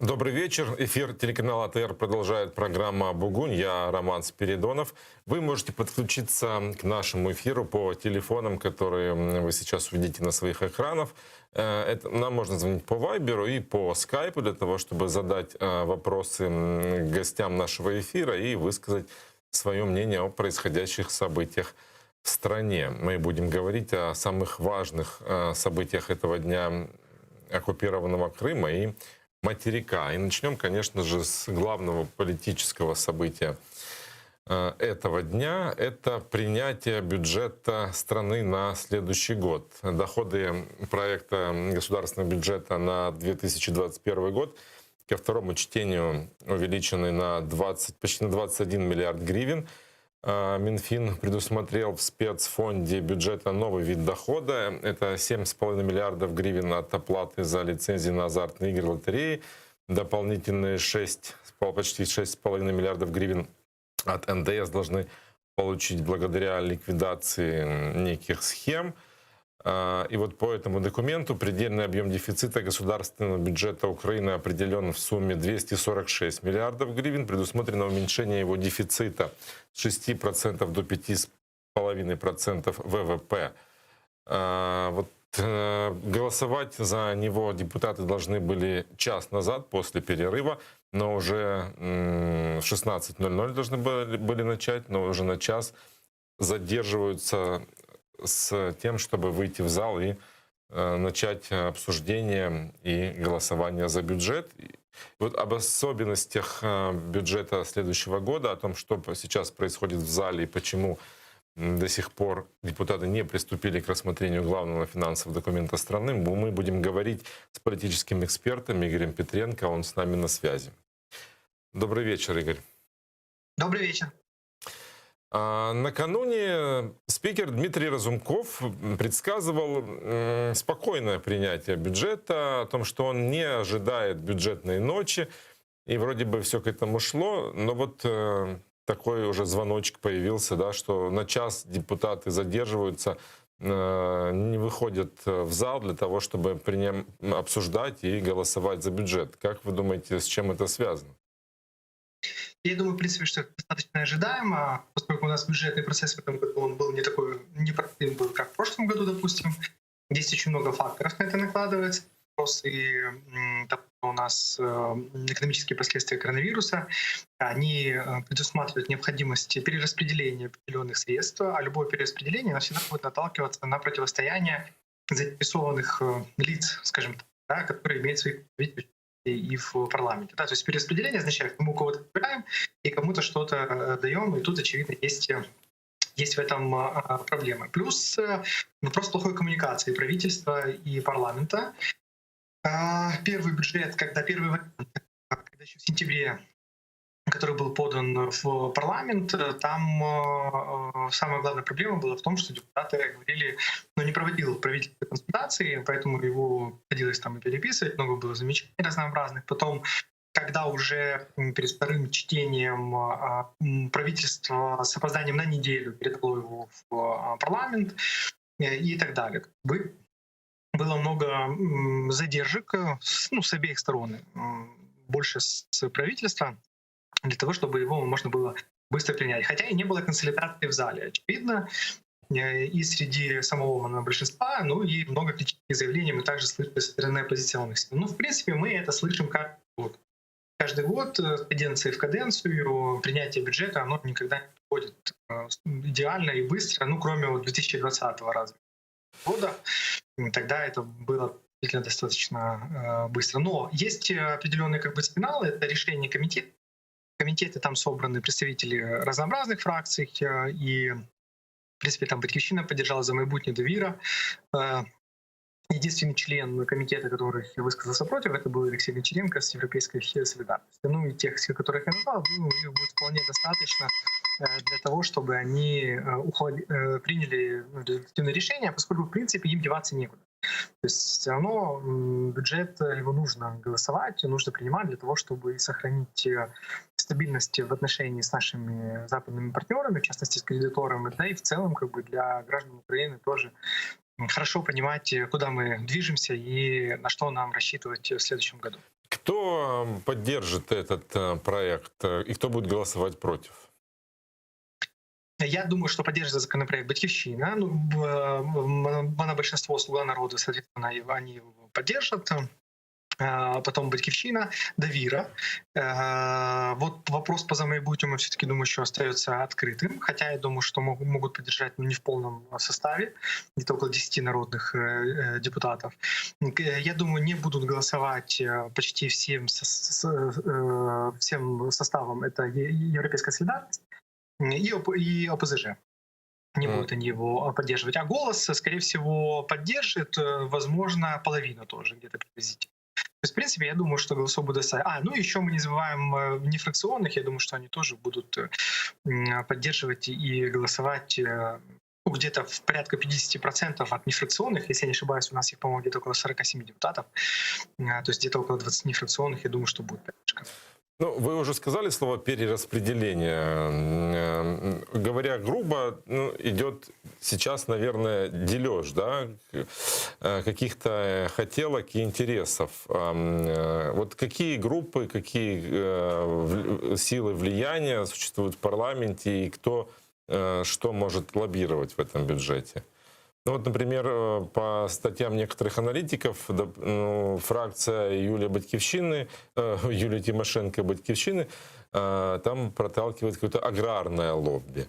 Добрый вечер. Эфир телеканала АТР продолжает программа «Бугунь». Я Роман Спиридонов. Вы можете подключиться к нашему эфиру по телефонам, которые вы сейчас увидите на своих экранах. Нам можно звонить по Вайберу и по Скайпу для того, чтобы задать вопросы гостям нашего эфира и высказать свое мнение о происходящих событиях в стране. Мы будем говорить о самых важных событиях этого дня оккупированного Крыма и материка. И начнем, конечно же, с главного политического события этого дня. Это принятие бюджета страны на следующий год. Доходы проекта государственного бюджета на 2021 год ко второму чтению увеличены на почти на 21 миллиард гривен. Минфин предусмотрел в спецфонде бюджета новый вид дохода. Это 7,5 миллиардов гривен от оплаты за лицензии на азартные игры, лотереи. Дополнительные почти 6,5 миллиардов гривен от НДС должны получить благодаря ликвидации неких схем. И вот по этому документу предельный объем дефицита государственного бюджета Украины определен в сумме 246 миллиардов гривен. Предусмотрено уменьшение его дефицита с 6% до 5,5% ВВП. Голосовать за него депутаты должны были час назад после перерыва, но уже в 16:00 должны были начать, но уже на час задерживаются с тем, чтобы выйти в зал и начать обсуждение и голосование за бюджет. Вот об особенностях бюджета следующего года, о том, что сейчас происходит в зале и почему до сих пор депутаты не приступили к рассмотрению главного финансового документа страны, мы будем говорить с политическим экспертом Игорем Петренко. Он с нами на связи. Добрый вечер, Игорь. Добрый вечер. Накануне спикер Дмитрий Разумков предсказывал спокойное принятие бюджета, о том, что он не ожидает бюджетной ночи, и вроде бы все к этому шло, но вот такой уже звоночек появился, да, что на час депутаты задерживаются, не выходят в зал для того, чтобы обсуждать и голосовать за бюджет. Как вы думаете, с чем это связано? Я думаю, в принципе, что это достаточно ожидаемо, поскольку у нас бюджетный процесс в этом году он был не такой непростым, был, как в прошлом году, допустим. Здесь очень много факторов на это накладывается. И у нас экономические последствия коронавируса, они предусматривают необходимость перераспределения определенных средств, а любое перераспределение всегда будет наталкиваться на противостояние заинтересованных лиц, скажем так, да, которые имеют свои представители и в парламенте. Да? То есть перераспределение означает, мы у кого-то отбираем и кому-то что-то даем, и тут, очевидно, есть в этом проблемы. Плюс вопрос плохой коммуникации правительства и парламента. Первый бюджет, когда еще в сентябре, который был подан в парламент, там самая главная проблема была в том, что депутаты говорили, не проводил правительство консультации, поэтому его приходилось там и переписывать, много было замечаний разнообразных. Потом, когда уже перед вторым чтением правительство с опозданием на неделю передало его в парламент и так далее. Было много задержек с обеих сторон, больше с правительства, для того, чтобы его можно было быстро принять. Хотя и не было консолидации в зале, очевидно, и среди самого большинства, и много критических заявлений мы также слышали со стороны оппозиционных сил. В принципе, мы это слышим каждый год. Каждый год, с каденции в каденцию, принятие бюджета, оно никогда не проходит идеально и быстро, кроме 2020 года. Тогда это было действительно достаточно быстро. Но есть определенные сигналы, это решение комитета. Комитеты там собраны представители разнообразных фракций, и, в принципе, там Батьківщина поддержала, «За майбутнє», «Довіра». Единственный член комитета, который высказался против, это был Алексей Гончаренко с Европейской солидарности. И тех, которых я назвал, их будет вполне достаточно для того, чтобы они приняли результативное решение, поскольку, в принципе, им деваться некуда. То есть все равно бюджет, его нужно голосовать, нужно принимать для того, чтобы сохранить стабильность в отношении с нашими западными партнерами, в частности, с кредиторами, да и в целом для граждан Украины тоже хорошо понимать, куда мы движемся и на что нам рассчитывать в следующем году. Кто поддержит этот проект и кто будет голосовать против? Я думаю, что поддержит законопроект «Батьківщина». Ну, на большинство «Слуга народа», соответственно, они его поддержат. Потом «Батьківщина», «Довіра». Вот вопрос по замайбутнему все-таки, думаю, еще остается открытым. Хотя я думаю, что могут поддержать, но не в полном составе, где-то около 10 народных депутатов. Я думаю, не будут голосовать почти всем составом. Это Европейская солидарность и ОПЗЖ. Не будут они его поддерживать. А «Голос», скорее всего, поддержит, возможно, половину тоже где-то приблизительно. То есть, в принципе, я думаю, что голосов будет достаточно. Ну еще мы не забываем нефракционных. Я думаю, что они тоже будут поддерживать и голосовать где-то в порядка 50% от нефракционных. Если я не ошибаюсь, у нас их, по-моему, где-то около 47 депутатов. То есть где-то около 20 нефракционных. Я думаю, что будет поддержка. Ну, вы уже сказали слово «перераспределение». Говоря грубо, идет сейчас, наверное, дележ, да, каких-то хотелок и интересов. Вот какие группы, какие силы влияния существуют в парламенте и кто что может лоббировать в этом бюджете? Ну вот, например, по статьям некоторых аналитиков, фракция Юлии Тимошенко «Батьківщины» там проталкивает какое-то аграрное лобби.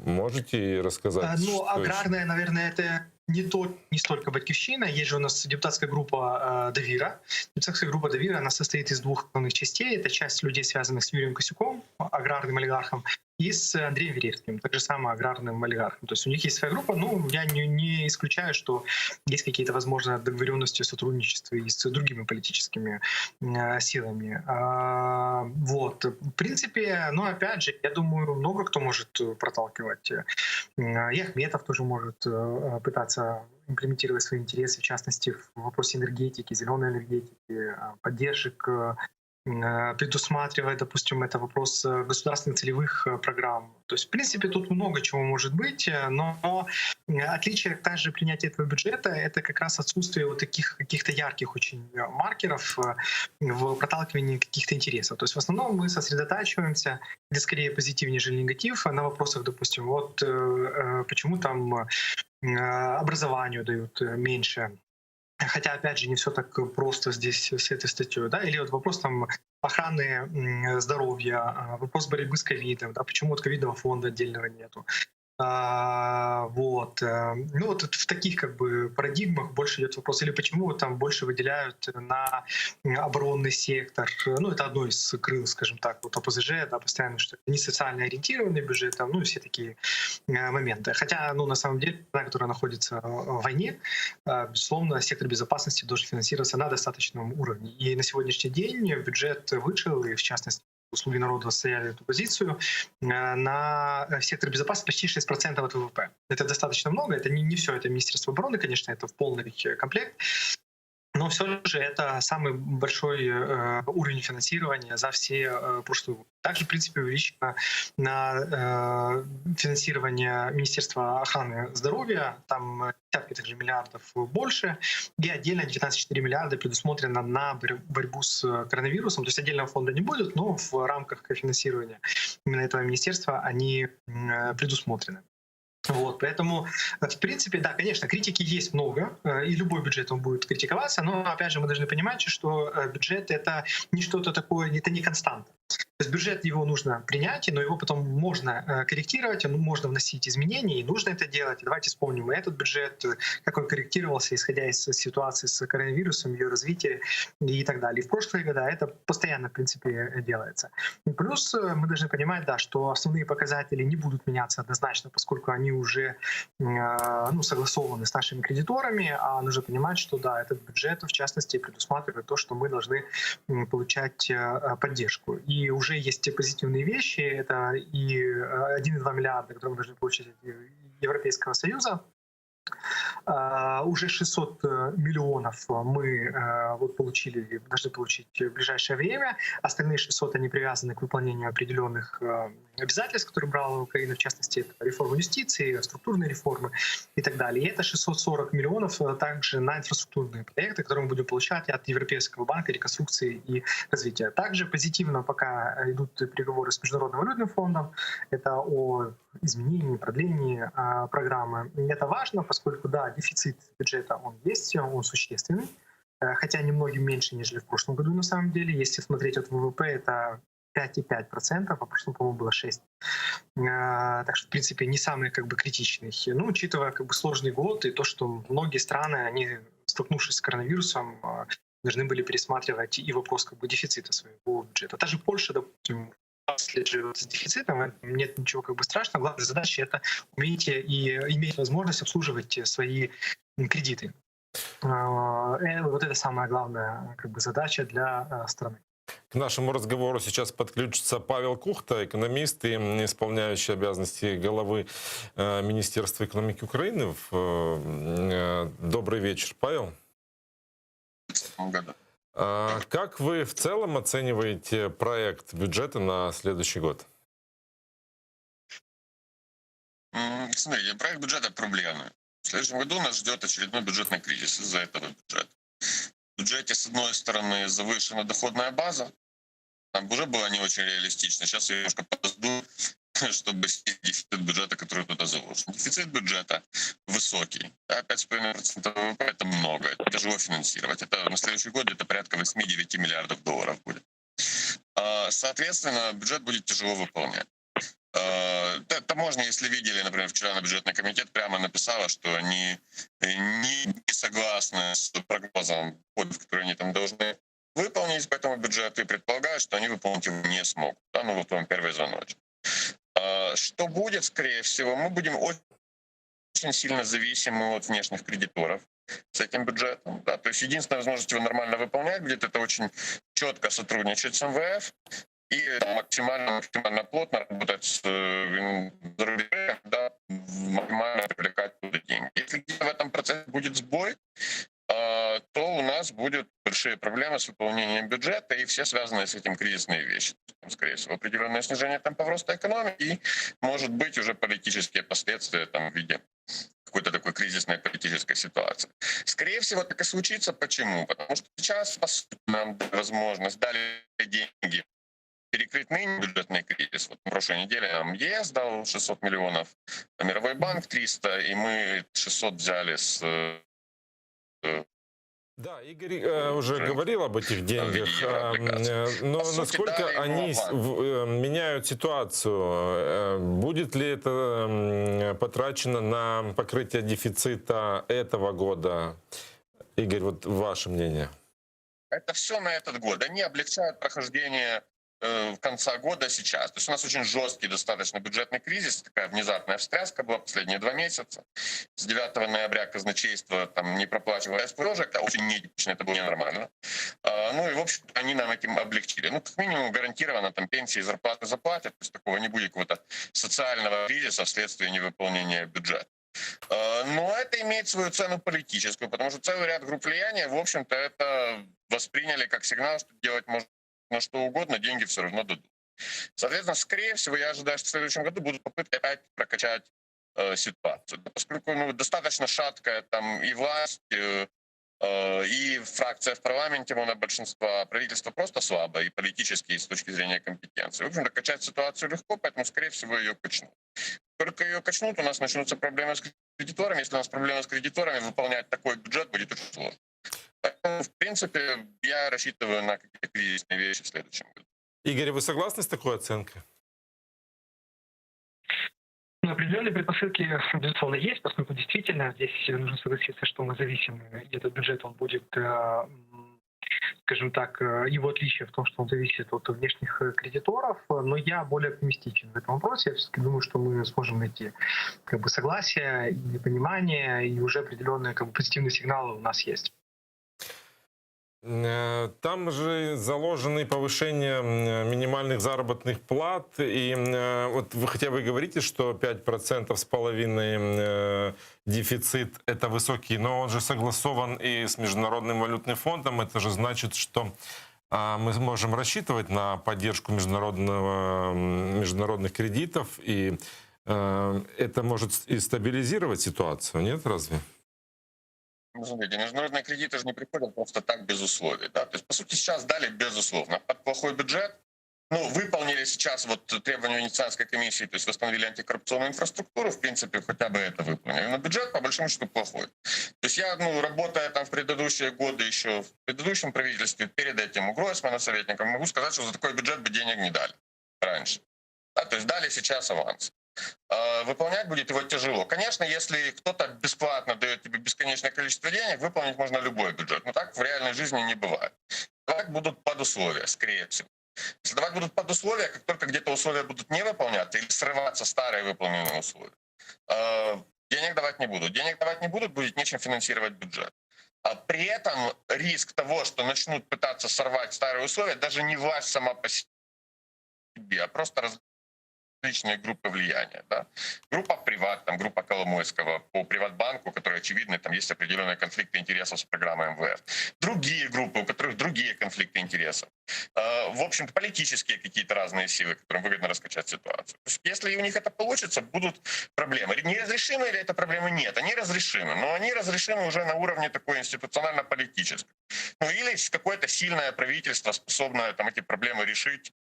Можете рассказать? Ну, аграрное, наверное, это не столько «Батьківщина». Есть же у нас депутатская группа «Довіра». Депутатская группа «Довіра», она состоит из двух основных частей. Это часть людей, связанных с Юрием Косюком, аграрным олигархом, и с Андреем Веревским, так же самое аграрным олигархом. То есть у них есть своя группа, но я не исключаю, что есть какие-то, возможно, договоренности, сотрудничества и с другими политическими силами. Вот. В принципе, ну, опять же, я думаю, много кто может проталкивать. И Ахметов тоже может пытаться имплементировать свои интересы, в частности, в вопросе энергетики, зеленой энергетики, поддержек, предусматривая, допустим, это вопрос государственных целевых программ. То есть, в принципе, тут много чего может быть, но отличие также принятия этого бюджета — это как раз отсутствие вот таких каких-то ярких очень маркеров в проталкивании каких-то интересов. То есть в основном мы сосредотачиваемся, где скорее позитив, нежели негатив, на вопросах, допустим, вот почему там образованию дают меньше. Хотя, опять же, не все так просто здесь с этой статьей. Да? Или вот вопрос там охраны здоровья, вопрос борьбы с ковидом, да? Почему вот ковидного фонда отдельного нету. Вот. Ну вот в таких как бы парадигмах больше идет вопрос, или почему там больше выделяют на оборонный сектор. Ну это одно из крыл, скажем так, вот ОПЗЖ, да, постоянно, что это не социально ориентированный бюджет, там, ну и все такие моменты. Хотя, ну на самом деле, страна, которая находится в войне, безусловно, сектор безопасности должен финансироваться на достаточном уровне. И на сегодняшний день бюджет вышел, и в частности, «Слуги народа» стояли эту позицию, на сектор безопасности почти 6% от ВВП. Это достаточно много, это не все, это Министерство обороны, конечно, это в полный комплект, но все же это самый большой уровень финансирования за все прошлые годы. Также, в принципе, увеличено на финансирование Министерства охраны здоровья, там десятки также миллиардов больше, и отдельно 19,4 миллиарда предусмотрено на борьбу с коронавирусом. То есть отдельного фонда не будет, но в рамках финансирования именно этого министерства они предусмотрены. Вот, поэтому, в принципе, да, конечно, критики есть много, и любой бюджет он будет критиковаться, но, опять же, мы должны понимать, что бюджет — это не что-то такое, это не константа. То есть бюджет, его нужно принять, но его потом можно корректировать, можно вносить изменения, и нужно это делать. И давайте вспомним этот бюджет, как он корректировался, исходя из ситуации с коронавирусом, ее развития и так далее. И в прошлые года это постоянно, в принципе, делается. И плюс мы должны понимать, да, что основные показатели не будут меняться однозначно, поскольку они уже согласованы с нашими кредиторами, а нужно понимать, что да, этот бюджет, в частности, предусматривает то, что мы должны получать поддержку. И уже есть те позитивные вещи, это и 1,2 миллиарда, которые мы должны получить от Европейского Союза, Уже 600 миллионов мы вот получили, должны получить в ближайшее время. Остальные 600 они привязаны к выполнению определенных обязательств, которые брала Украина, в частности, это реформа юстиции, структурные реформы и так далее. И это 640 миллионов также на инфраструктурные проекты, которые мы будем получать от Европейского банка реконструкции и развития. Также позитивно пока идут переговоры с Международным валютным фондом. Это о изменении, продлении программы. И это важно, поскольку, да, дефицит бюджета, он есть, он существенный, хотя немногим меньше, нежели в прошлом году на самом деле. Если смотреть от ВВП, это 5,5%, а в прошлом, по-моему, было 6%. Так что, в принципе, не самый как бы критичный. Ну, учитывая как бы сложный год и то, что многие страны, они, столкнувшись с коронавирусом, должны были пересматривать и вопрос как бы дефицита своего бюджета. Та же Польша, допустим, 20 лет живет с дефицитом, нет ничего как бы страшного. Главная задача — это уметь и иметь возможность обслуживать свои кредиты. Вот это самая главная как бы задача для страны. К нашему разговору сейчас подключится Павел Кухта, экономист и исполняющий обязанности главы Министерства экономики Украины. Добрый вечер, Павел. Как вы в целом оцениваете проект бюджета на следующий год? Смотрите, проект бюджета проблемный. В следующем году нас ждет очередной бюджетный кризис из-за этого бюджета. В бюджете, с одной стороны, завышена доходная база. Там уже было не очень реалистично. Сейчас ее немножко подожду, чтобы снизить дефицит бюджета, который туда заложен. Дефицит бюджета высокий. 5,5% ВВП — это много. Это тяжело финансировать. Это на следующий год где-то порядка 8-9 миллиардов долларов будет. Соответственно, бюджет будет тяжело выполнять. Таможня, если видели, например, вчера на бюджетный комитет прямо написала, что они не согласны с прогнозом, который они там должны выполнить по этому бюджету, и предполагают, что они выполнить его не смогут. Да, ну вот вам первый звоночек. Что будет, скорее всего, мы будем очень сильно зависимы от внешних кредиторов с этим бюджетом. Да? То есть единственная возможность его нормально выполнять будет — это очень четко сотрудничать с МВФ и максимально плотно работать с зарубежом, да, максимально привлекать туда деньги. Если в этом процессе будет сбой, то у нас будут большие проблемы с выполнением бюджета и все связанные с этим кризисные вещи. Скорее всего, определенное снижение темпов роста экономики и, может быть, уже политические последствия там, в виде какой-то такой кризисной политической ситуации. Скорее всего, так и случится. Почему? Потому что сейчас, по сути, нам возможность дали деньги перекрыть ныне бюджетный кризис. Вот на прошлой неделе нам ЕС дал 600 миллионов, Мировой банк 300, и мы 600 взяли с... Да, Игорь уже говорил об этих деньгах, но насколько они меняют ситуацию? Будет ли это потрачено на покрытие дефицита этого года? Игорь, вот ваше мнение. Это все на этот год. Они облегчают прохождение конца года сейчас. То есть у нас очень жесткий достаточно бюджетный кризис, такая внезапная встряска была последние 2 месяца. С 9 ноября казначейство там не проплачивало СПОЖек, это очень нетипично, это было ненормально. Ну и, в общем, они нам этим облегчили. Ну, как минимум, гарантированно там пенсии и зарплаты заплатят, то есть такого не будет какого-то социального кризиса вследствие невыполнения бюджета. Но это имеет свою цену политическую, потому что целый ряд групп влияния, в общем-то, это восприняли как сигнал, что делать можно на что угодно, деньги все равно дадут. Соответственно, скорее всего, я ожидаю, что в следующем году будут попытки опять прокачать ситуацию. Поскольку достаточно шаткая там и власть, и фракция в парламенте монобольшинства, правительство просто слабое и политически, и с точки зрения компетенции. В общем-то, качать ситуацию легко, поэтому, скорее всего, ее качнут. Только ее качнут, у нас начнутся проблемы с кредиторами. Если у нас проблемы с кредиторами, выполнять такой бюджет будет очень сложно. Поэтому, в принципе, я рассчитываю на какие-то кризисные вещи в следующем году. Игорь, вы согласны с такой оценкой? Ну, определенные предпосылки, безусловно, есть, поскольку действительно здесь нужно согласиться, что мы зависимы, и этот бюджет, он будет, скажем так, его отличие в том, что он зависит от внешних кредиторов, но я более оптимистичен в этом вопросе. Я все-таки думаю, что мы сможем найти как бы согласие и понимание, и уже определенные как бы позитивные сигналы у нас есть. Там же заложены повышение минимальных заработных плат. И вот вы хотя бы говорите, что 5% с половиной дефицит – это высокий, но он же согласован и с Международным валютным фондом. Это же значит, что мы можем рассчитывать на поддержку международных кредитов, и это может и стабилизировать ситуацию, нет, разве? Ну, смотрите, международные кредиты же не приходят просто так без условий. Да? То есть, по сути, сейчас дали безусловно. Под плохой бюджет, ну, выполнили сейчас вот требования Венецианской комиссии, то есть восстановили антикоррупционную инфраструктуру, в принципе, хотя бы это выполнили. Но бюджет, по большому счету, плохой. То есть я, работая там в предыдущие годы еще, в предыдущем правительстве, перед этим у Гройсмана советником, могу сказать, что за такой бюджет бы денег не дали раньше. Да? То есть дали сейчас аванс. Выполнять будет его тяжело. Конечно, если кто-то бесплатно дает тебе бесконечное количество денег, выполнить можно любой бюджет. Но так в реальной жизни не бывает. Давать будут под условия, скорее всего. Если давать будут под условия, как только где-то условия будут не выполняться или срываться старые выполненные условия, денег давать не будут. Денег давать не будут, будет нечем финансировать бюджет. А при этом риск того, что начнут пытаться сорвать старые условия, даже не власть сама по себе, а просто различные группы влияния. Да? Группа Приват, там, группа Коломойского по Приватбанку, которые очевидно, там есть определенные конфликты интересов с программой МВФ. Другие группы, у которых другие конфликты интересов. В общем-то, политические какие-то разные силы, которым выгодно раскачать ситуацию. То есть, если у них это получится, будут проблемы. Неразрешимы ли это проблемы? Нет, они разрешимы. Но они разрешимы уже на уровне такой институционально-политической. Ну, или какое-то сильное правительство, способное там, эти проблемы решить,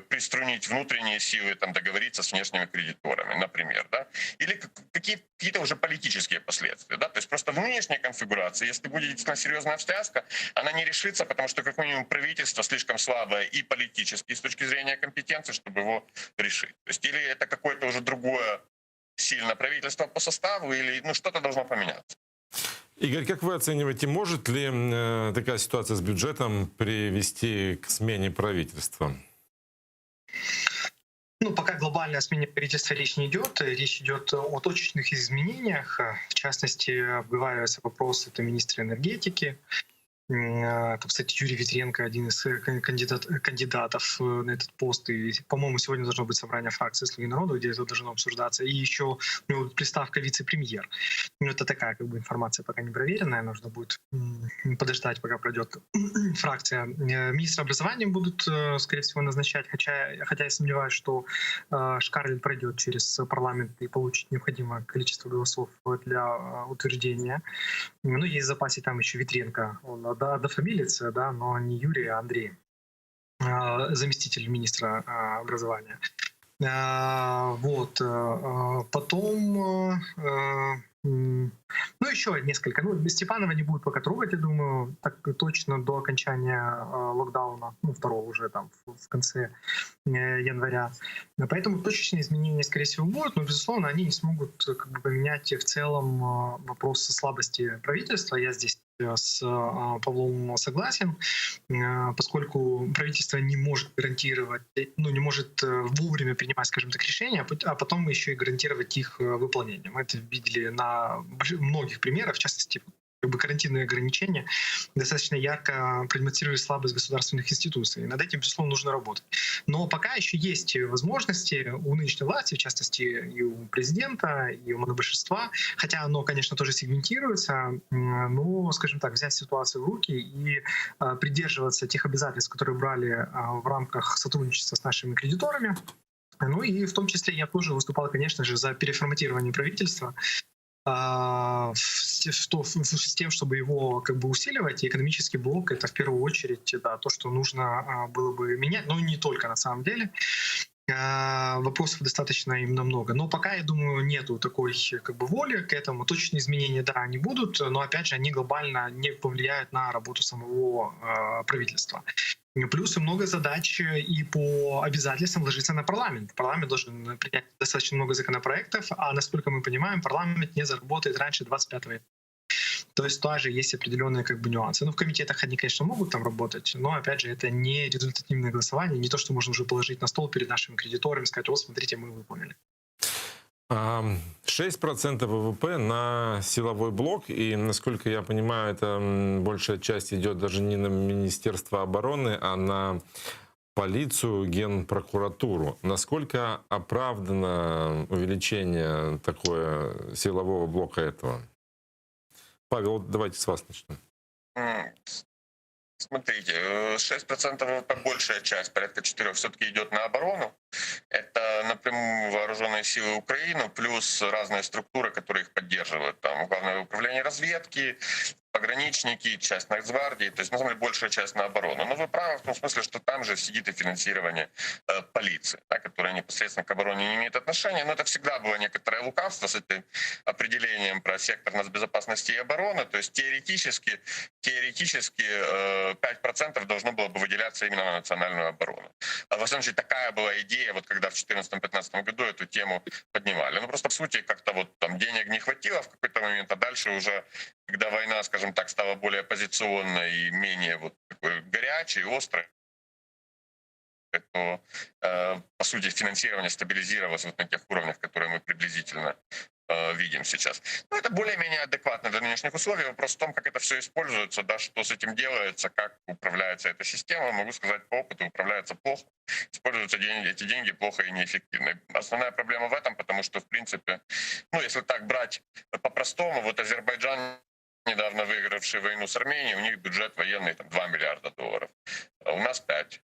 приструнить внутренние силы, там, договориться с внешними кредиторами, например. Да? Или какие-то уже политические последствия. Да? То есть просто в нынешней конфигурации, если будет действительно серьезная встряска, она не решится, потому что как минимум правительство слишком слабое и политически, и с точки зрения компетенции, чтобы его решить. То есть или это какое-то уже другое сильное правительство по составу, или что-то должно поменяться. Игорь, как вы оцениваете, может ли такая ситуация с бюджетом привести к смене правительства? Пока глобально о смене правительства речь не идет. Речь идет о точечных изменениях. В частности, обговаривается вопрос, это министра энергетики. Там, кстати, Юрий Ветренко, один из кандидатов на этот пост. И, по-моему, сегодня должно быть собрание фракции «Слуги народа», где это должно обсуждаться. И еще у него приставка «вице-премьер». Это такая информация пока не проверенная. Нужно будет подождать, пока пройдет фракция. Министра образования будут, скорее всего, назначать. Хотя я сомневаюсь, что Шкарлет пройдет через парламент и получит необходимое количество голосов для утверждения. Есть в запасе там еще Ветренко. Он однофамилец, да, но не Юрий, а Андрей, заместитель министра образования. Потом еще несколько. Степанова не будут пока трогать, я думаю, так точно до окончания локдауна, второго уже там в конце января. Поэтому точечные изменения, скорее всего, будут, но, безусловно, они не смогут поменять в целом вопрос слабости правительства. Я здесь с Павлом согласен, поскольку правительство не может гарантировать, не может вовремя принимать, скажем так, решения, а потом еще и гарантировать их выполнение. Мы это видели на многих примерах, в частности, карантинные ограничения достаточно ярко продемонстрировали слабость государственных институций. Над этим, безусловно, нужно работать. Но пока еще есть возможности у нынешней власти, в частности, и у президента, и у монобольшинства, хотя оно, конечно, тоже сегментируется, но, скажем так, взять ситуацию в руки и придерживаться тех обязательств, которые брали в рамках сотрудничества с нашими кредиторами. И в том числе я тоже выступал, конечно же, за переформатирование правительства, с тем, чтобы его усиливать. И экономический блок — это в первую очередь то, что нужно было бы менять, но не только на самом деле. Вопросов достаточно именно много. Но пока, я думаю, нету такой воли к этому. Точные изменения, да, они будут, но, опять же, они глобально не повлияют на работу самого правительства. Плюс и много задач и по обязательствам ложится на парламент. Парламент должен принять достаточно много законопроектов, а, насколько мы понимаем, парламент не заработает раньше 25 января. То есть тоже есть определенные нюансы. В комитетах они, конечно, могут там работать, но, опять же, это не результативное голосование, не то, что можно уже положить на стол перед нашими кредиторами и сказать: вот, смотрите, мы выполнили. 6% ВВП на силовой блок, и, насколько я понимаю, это большая часть идет даже не на Министерство обороны, а на полицию, Генпрокуратуру. Насколько оправдано увеличение такое силового блока этого? Павел, давайте с вас начнем. Смотрите, 6% ВВП, большая часть, порядка 4, все-таки идет на оборону. Это напрямую вооруженные силы Украины, плюс разные структуры, которые их поддерживают. Там Главное управление разведки, пограничники, часть Нацгвардии, то есть, на самом деле, большая часть на оборону. Но вы правы в том смысле, что там же сидит и финансирование полиции, да, которая непосредственно к обороне не имеет отношения. Но это всегда было некоторое лукавство с этим определением про сектор нацбезопасности и обороны. То есть теоретически 5% должно было бы выделяться именно на национальную оборону. А во всяком случае, такая была идея, вот когда в 2014-2015 году эту тему поднимали. Ну просто, в сути, как-то вот там денег не хватило в какой-то момент, а дальше уже, когда война, скажем так, стала более позиционной и менее вот такой горячей, острой, то, по сути, финансирование стабилизировалось вот на тех уровнях, которые мы приблизительно видим сейчас. Но это более-менее адекватно для нынешних условий. Вопрос в том, как это все используется, да, что с этим делается, как управляется эта система. Могу сказать по опыту, управляется плохо. Используются эти деньги плохо и неэффективно. Основная проблема в этом, потому что, в принципе, ну, если так брать по-простому, вот Азербайджан, недавно выигравший войну с Арменией, у них бюджет военный там, 2 миллиарда долларов, а у нас 5.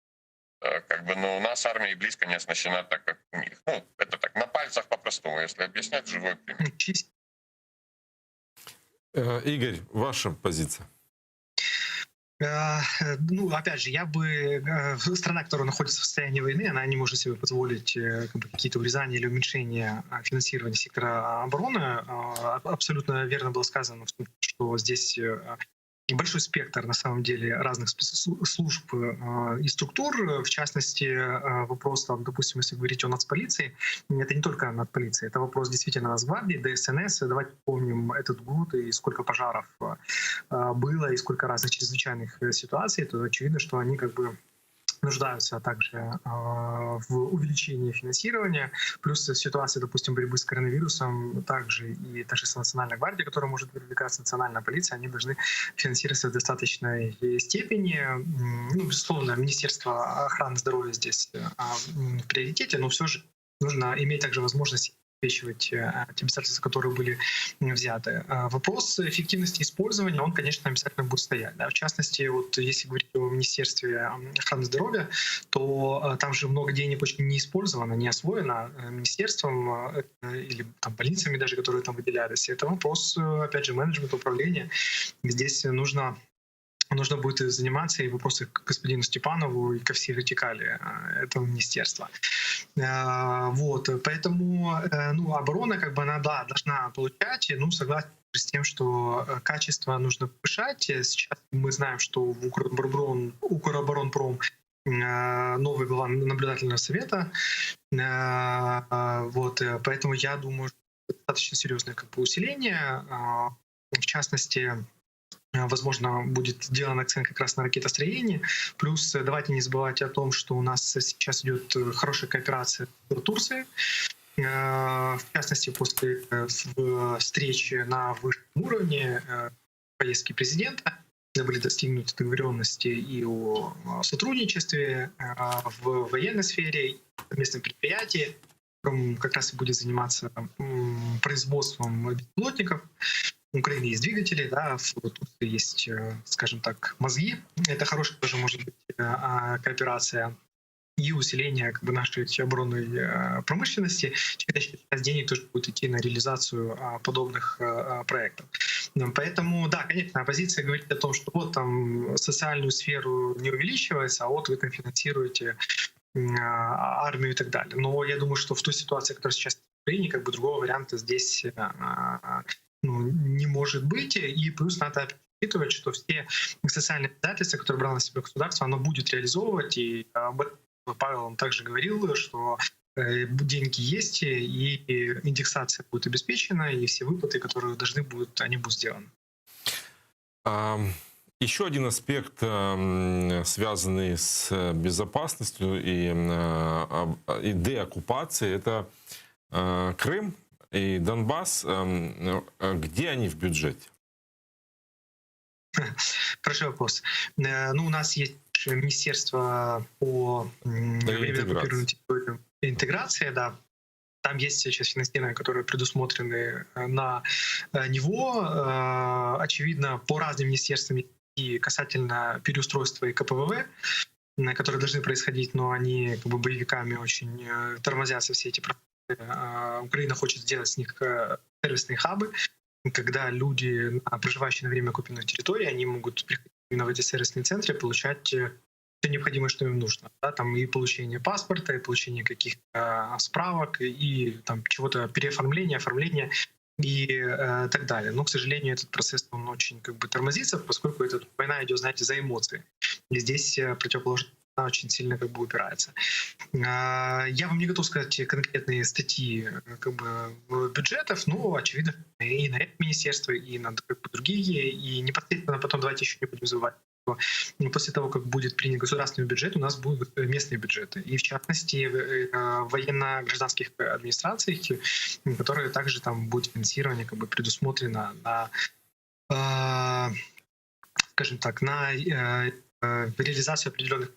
Как бы, но у нас армия и близко не оснащена так, как у них. Ну, это так, на пальцах по-простому, если объяснять, живой пример. Игорь, ваша позиция? Ну, опять же, страна, которая находится в состоянии войны, она не может себе позволить какие-то урезания или уменьшения финансирования сектора обороны. Абсолютно верно было сказано, что здесь большой спектр, на самом деле, разных спецслужб и структур. В частности, вопрос, там, допустим, если говорить о нацполиции, это не только нацполиция, это вопрос действительно Нацгвардии, ДСНС. Давайте помним этот год и сколько пожаров было, и сколько разных чрезвычайных ситуаций, то очевидно, что они как бы нуждаются также в увеличении финансирования. Плюс ситуация, допустим, борьбы с коронавирусом, также и та же Национальная гвардия, которая может привлекаться, национальная полиция, они должны финансироваться в достаточной степени. Ну, безусловно, Министерство охраны здоровья здесь в приоритете, но все же нужно иметь также возможность обеспечивать те обязательства, которые были взяты. Вопрос эффективности использования, он, конечно, обязательно будет стоять. Да? В частности, вот если говорить о Министерстве охраны здоровья, то там же много денег очень не использовано, не освоено министерством или там, больницами даже, которые там выделялись. Это вопрос, опять же, менеджмента, управления. Здесь нужно будет заниматься и вопросы к господину Степанову и ко всей вертикали этого министерства. Вот, поэтому, ну, оборона, как бы, она, да, должна получать, ну, согласен с тем, что качество нужно повышать. Сейчас мы знаем, что в Укроборонпром новый глава наблюдательного совета. Вот, поэтому я думаю, что достаточно серьезное как бы усиление. В частности, возможно, будет сделан акцент как раз на ракетостроении. Плюс давайте не забывать о том, что у нас сейчас идет хорошая кооперация с Турцией. В частности, после встречи на высшем уровне поездки президента были достигнуты договоренности и о сотрудничестве в военной сфере, совместном предприятии, которым как раз и будет заниматься производством беспилотников. В Украине есть двигатели, да, в Турции есть, скажем так, мозги. Это хорошая тоже может быть кооперация и усиление как бы, нашей оборонной промышленности. Часть денег тоже будет идти на реализацию подобных проектов. Поэтому, да, конечно, оппозиция говорит о том, что вот там социальную сферу не увеличивается, а вот вы там финансируете армию и так далее. Но я думаю, что в той ситуации, которая сейчас в Украине, как бы другого варианта здесь не может быть. И плюс надо учитывать, что все социальные обязательства, которые брало на себя государство, оно будет реализовывать. И об этом Павел также говорил, что деньги есть, и индексация будет обеспечена, и все выплаты, которые должны будут, они будут сделаны. Еще один аспект, связанный с безопасностью и деоккупацией, это Крым. и Донбасс, где они в бюджете? Хороший вопрос. Ну, у нас есть министерство по временно оккупированным территориям и интеграции, да. Там есть сейчас финансирование, которое предусмотрены на него. Очевидно, по разным министерствам и касательно переустройства и КПВВ, которые должны происходить, но они как бы боевиками очень тормозятся все эти процессы. Украина хочет сделать с них сервисные хабы, когда люди, проживающие на время оккупированных территорий, они могут приходить именно в эти сервисные центры и получать все необходимое, что им нужно. Да, там и получение паспорта, и получение каких-то справок, и там чего-то переоформления, оформления и так далее. Но, к сожалению, этот процесс он очень как бы тормозится, поскольку эта война идет, знаете, за эмоции. И здесь противоположная очень сильно как бы упирается. Я вам не готов сказать конкретные статьи как бы бюджетов, но очевидно и на это министерство, и на как бы, другие, и непосредственно потом давайте еще не будем забывать. После того, как будет принят государственный бюджет, у нас будут местные бюджеты. И в частности, военно-гражданских администраций, которые также там будет финансирование как бы предусмотрено на, скажем так, на реализацию определенных.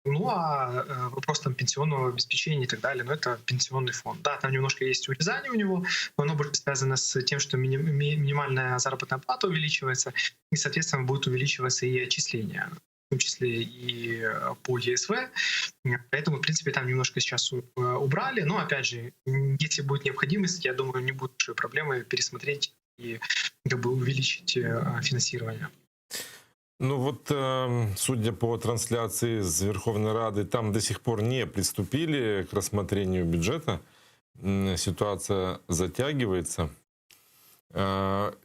Ну, а вопрос там пенсионного обеспечения и так далее, но это пенсионный фонд. Да, там немножко есть урезание у него, но оно больше связано с тем, что минимальная заработная плата увеличивается, и, соответственно, будет увеличиваться и отчисления, в том числе и по ЕСВ. Поэтому, в принципе, там немножко сейчас убрали. Но, опять же, если будет необходимость, я думаю, не будет большой проблемы пересмотреть и как бы увеличить финансирование. Ну вот, судя по трансляции с Верховной Рады, там до сих пор не приступили к рассмотрению бюджета. Ситуация затягивается. Как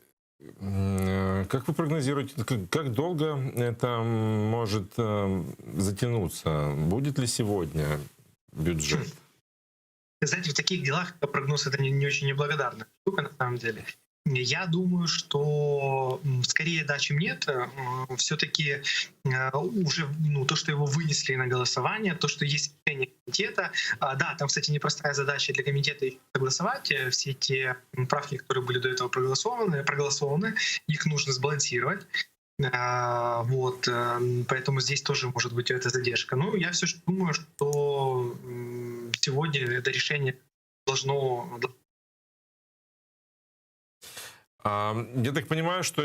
вы прогнозируете, как долго это может затянуться? Будет ли сегодня бюджет? Знаете, в таких делах прогноз — это не очень неблагодарная штука на самом деле. Я думаю, что скорее да, чем нет. Все-таки уже то, что его вынесли на голосование, то, что есть решение комитета. Да, там, кстати, непростая задача для комитета согласовать. Все те правки, которые были до этого проголосованы, их нужно сбалансировать. Вот, поэтому здесь тоже может быть эта задержка. Но я все же думаю, что сегодня это решение должно. Я так понимаю, что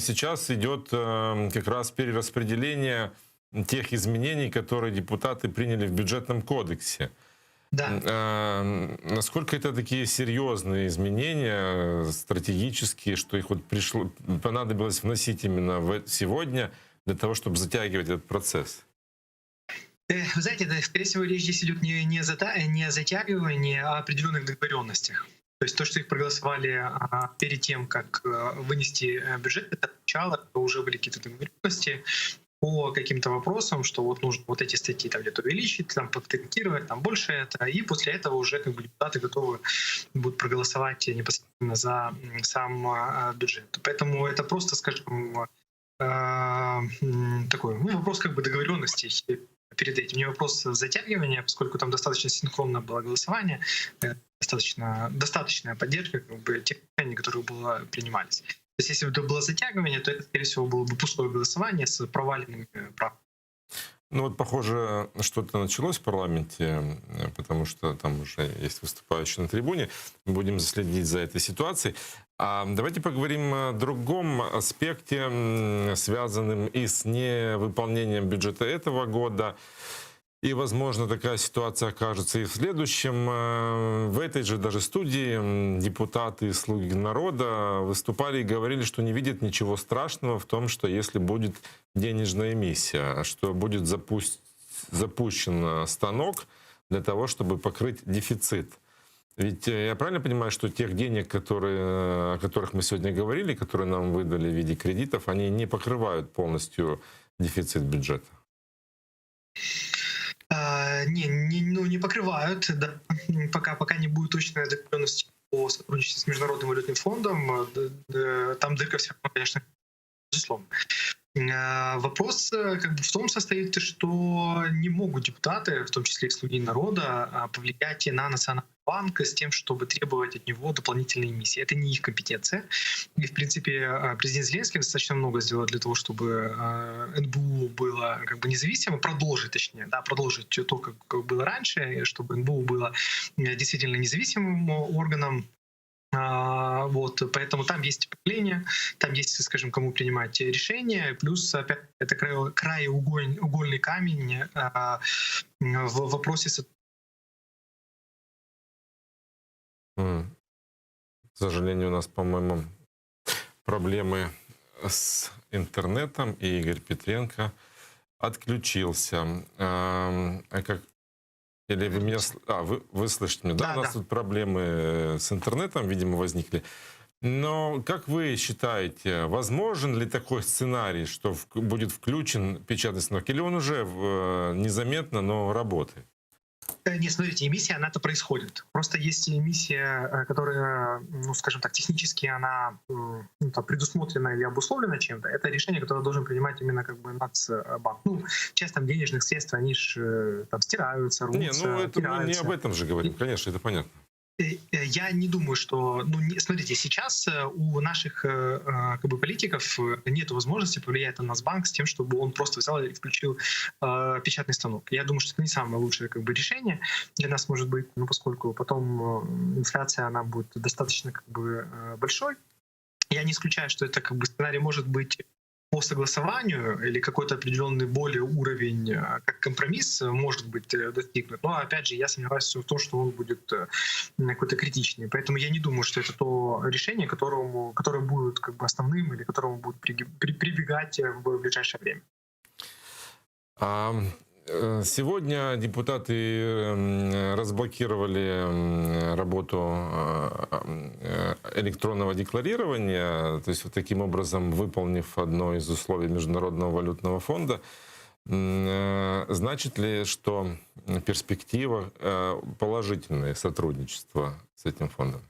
сейчас идет как раз перераспределение тех изменений, которые депутаты приняли в бюджетном кодексе. Да. Насколько это такие серьезные изменения, стратегические, что их вот понадобилось вносить именно сегодня для того, чтобы затягивать этот процесс? Вы знаете, скорее всего, речь здесь идет не о затягивании, а о определенных договоренностях. То есть то, что их проголосовали перед тем, как вынести бюджет, это означало, что уже были какие-то договоренности по каким-то вопросам, что вот нужно вот эти статьи там где-то увеличить, там подкорректировать, там больше это, и после этого уже как бы депутаты готовы будут проголосовать непосредственно за сам бюджет. Поэтому это просто, скажем, такой вопрос как бы договоренностей перед этим, не вопрос затягивания, поскольку там достаточно синхронно было голосование, достаточная поддержка как бы, тех решений, которые принимались. То есть если бы это было затягивание, то это, скорее всего, было бы пустое голосование с проваленными правками. Ну вот, похоже, что-то началось в парламенте, потому что там уже есть выступающие на трибуне. Мы будем следить за этой ситуацией. А давайте поговорим о другом аспекте, связанном и с невыполнением бюджета этого года. И, возможно, такая ситуация окажется и в следующем. В этой же даже студии депутаты и слуги народа выступали и говорили, что не видят ничего страшного в том, что если будет денежная эмиссия, что будет запущен станок для того, чтобы покрыть дефицит. Ведь я правильно понимаю, что тех денег, о которых мы сегодня говорили, которые нам выдали в виде кредитов, они не покрывают полностью дефицит бюджета? Не покрывают, да. Пока не будет точной договоренности по сотрудничеству с Международным валютным фондом, там дырка все равно, конечно, безусловно. Вопрос как бы в том состоит, что не могут депутаты, в том числе и «Слуги народа», повлиять на Национальный банк с тем, чтобы требовать от него дополнительные эмиссии. Это не их компетенция. И, в принципе, президент Зеленский достаточно много сделал для того, чтобы НБУ было как бы независимо, продолжить то, как было раньше, чтобы НБУ было действительно независимым органом. Вот, поэтому там есть управление, там есть, скажем, кому принимать решения, плюс опять это краеугольный камень в вопросе. К сожалению, у нас, по-моему, проблемы с интернетом, и Игорь Петренко отключился. Или вы меня... вы слышите меня? Да, у нас тут проблемы с интернетом, видимо, возникли. Но как вы считаете, возможен ли такой сценарий, что будет включен печатный станок? Или он уже незаметно, но работает? Не, смотрите, эмиссия, она-то происходит. Просто есть эмиссия, которая, ну, скажем так, технически она предусмотрена или обусловлена чем-то. Это решение, которое должен принимать именно как бы Нацбанк. Ну, часть там денежных средств, они же там стираются, рвутся, мы не об этом же говорим, конечно, это понятно. Я не думаю, что... смотрите, сейчас у наших как бы, политиков нет возможности повлиять на Нацбанк с тем, чтобы он просто взял и включил печатный станок. Я думаю, что это не самое лучшее как бы, решение для нас может быть, поскольку потом инфляция она будет достаточно как бы, большой. Я не исключаю, что это как бы, сценарий может быть по согласованию или какой-то определенный более уровень, как компромисс, может быть достигнут. Но, опять же, я сомневаюсь в том, что он будет какой-то критичный. Поэтому я не думаю, что это то решение, которое будет как бы основным или к которому будут прибегать в ближайшее время. Сегодня депутаты разблокировали работу электронного декларирования, то есть вот таким образом выполнив одно из условий Международного валютного фонда. Значит ли, что перспектива положительное сотрудничество с этим фондом?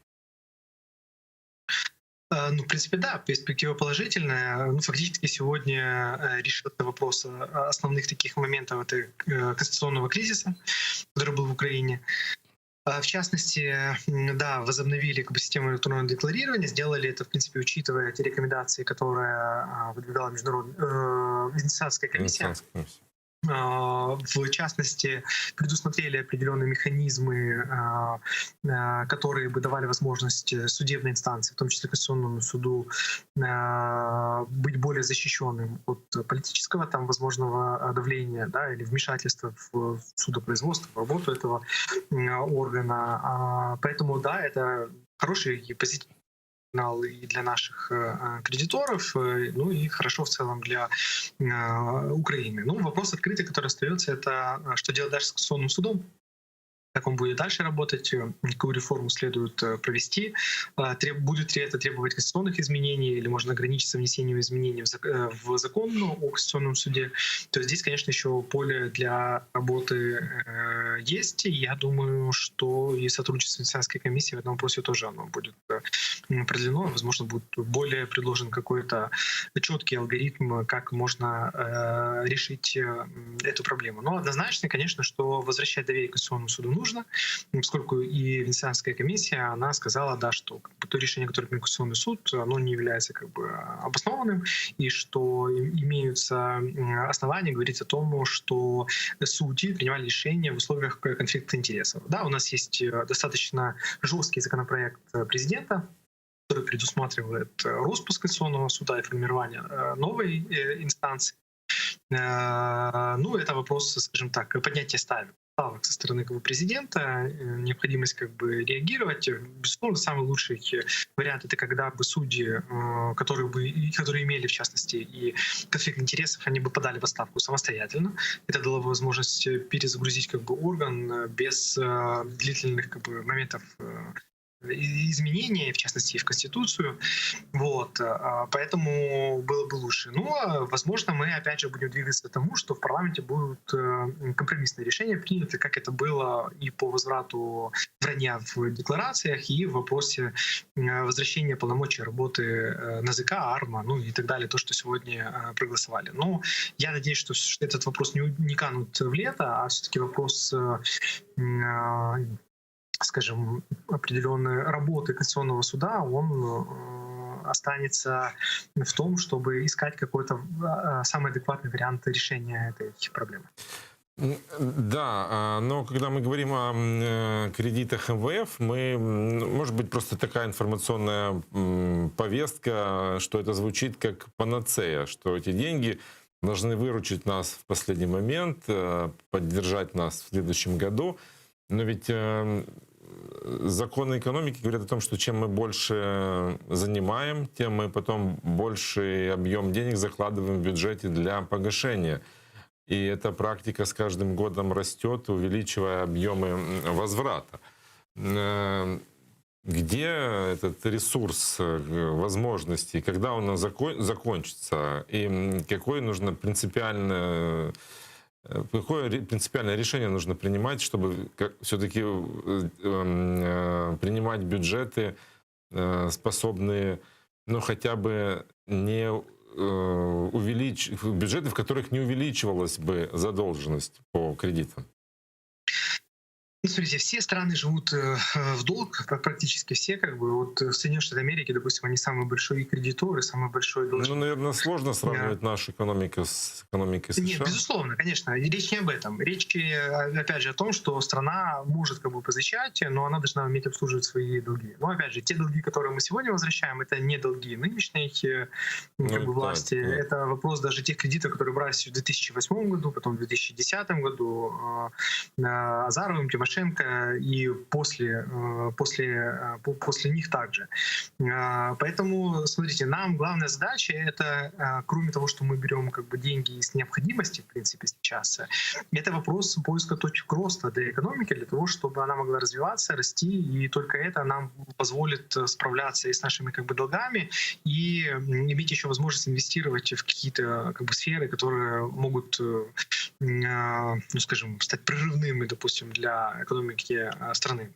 В принципе, да, перспектива положительная. Фактически сегодня решился вопрос основных таких моментов это конституционного кризиса, который был в Украине. В частности, да, возобновили как бы, систему электронного декларирования, сделали это, в принципе, учитывая те рекомендации, которые выдвигала Венецианская комиссия. В частности, предусмотрели определенные механизмы, которые бы давали возможность судебной инстанции, в том числе Конституционному суду, быть более защищенным от политического там, возможного давления, да, или вмешательства в судопроизводство, в работу этого органа. Поэтому, да, это хороший и позитивный сигнал и для наших кредиторов, ну и хорошо в целом для Украины. Вопрос открытый, который остается, это что делать дальше с Конституционным судом. Как он будет дальше работать, какую реформу следует провести, будет ли это требовать конституционных изменений или можно ограничиться внесением изменений в закон о Конституционном суде. То есть здесь, конечно, еще поле для работы есть. И я думаю, что и сотрудничество Венецианской комиссии в этом вопросе тоже оно будет продлено. Возможно, будет более предложен какой-то четкий алгоритм, как можно решить эту проблему. Но однозначно, конечно, что возвращать доверие к Конституционному суду нужно, поскольку и Венецианская комиссия, она сказала, да, что как бы, то решение, которое принял Конституционный суд, оно не является как бы обоснованным, и что имеются основания говорить о том, что судьи принимали решения в условиях конфликта интересов. Да, у нас есть достаточно жесткий законопроект президента, который предусматривает распуск Конституционного суда и формирование новой инстанции. Это вопрос, скажем так, поднятия ставок со стороны как бы, президента, необходимость как бы реагировать. Безусловно, самый лучший вариант — это когда бы судьи, которые имели, в частности, и конфликт интересов, они бы подали в отставку самостоятельно. Это дало бы возможность перезагрузить как бы, орган без длительных как бы, моментов изменения, в частности, и в Конституцию. Вот. Поэтому было бы лучше. Но, возможно, мы опять же будем двигаться к тому, что в парламенте будут компромиссные решения приняты, как это было и по возврату вранья в декларациях, и в вопросе возвращения полномочий работы НАЗК, АРМА, ну и так далее, то, что сегодня проголосовали. Но я надеюсь, что этот вопрос не канут в лето, а все-таки вопрос, скажем, определенной работы Конституционного суда, он останется в том, чтобы искать какой-то самый адекватный вариант решения этой проблемы. Да, но когда мы говорим о кредитах МВФ, может быть, просто такая информационная повестка, что это звучит как панацея, что эти деньги должны выручить нас в последний момент, поддержать нас в следующем году. Но ведь законы экономики говорят о том, что чем мы больше занимаем, тем мы потом больший объем денег закладываем в бюджете для погашения. И эта практика с каждым годом растет, увеличивая объемы возврата. Где этот ресурс возможностей, когда он закончится, и какое принципиальное решение нужно принимать, чтобы все-таки принимать бюджеты, способные, ну, хотя бы не бюджеты, в которых не увеличивалась бы задолженность по кредитам? Ну, смотрите, все страны живут в долг, практически все, как бы. Вот Соединенные Штаты Америки, допустим, они самые большие кредиторы, самый большой должник. Ну, наверное, сложно сравнивать нашу экономику с экономикой США. Нет, безусловно, конечно. Речь не об этом. Речь, опять же, о том, что страна может как бы позычать, но она должна уметь обслуживать свои долги. Но, опять же, те долги, которые мы сегодня возвращаем, это не долги нынешней власти. Да. Это вопрос даже тех кредитов, которые брались в 2008 году, потом в 2010 году Азаровым, Тимошенко, и после них также. Поэтому, смотрите, нам главная задача — это, кроме того, что мы берем как бы деньги из необходимости, в принципе, сейчас, это вопрос поиска точек роста для экономики, для того, чтобы она могла развиваться, расти, и только это нам позволит справляться и с нашими как бы долгами, и иметь еще возможность инвестировать в какие-то как бы сферы, которые могут, ну, скажем, стать прорывными, допустим, для экономики страны.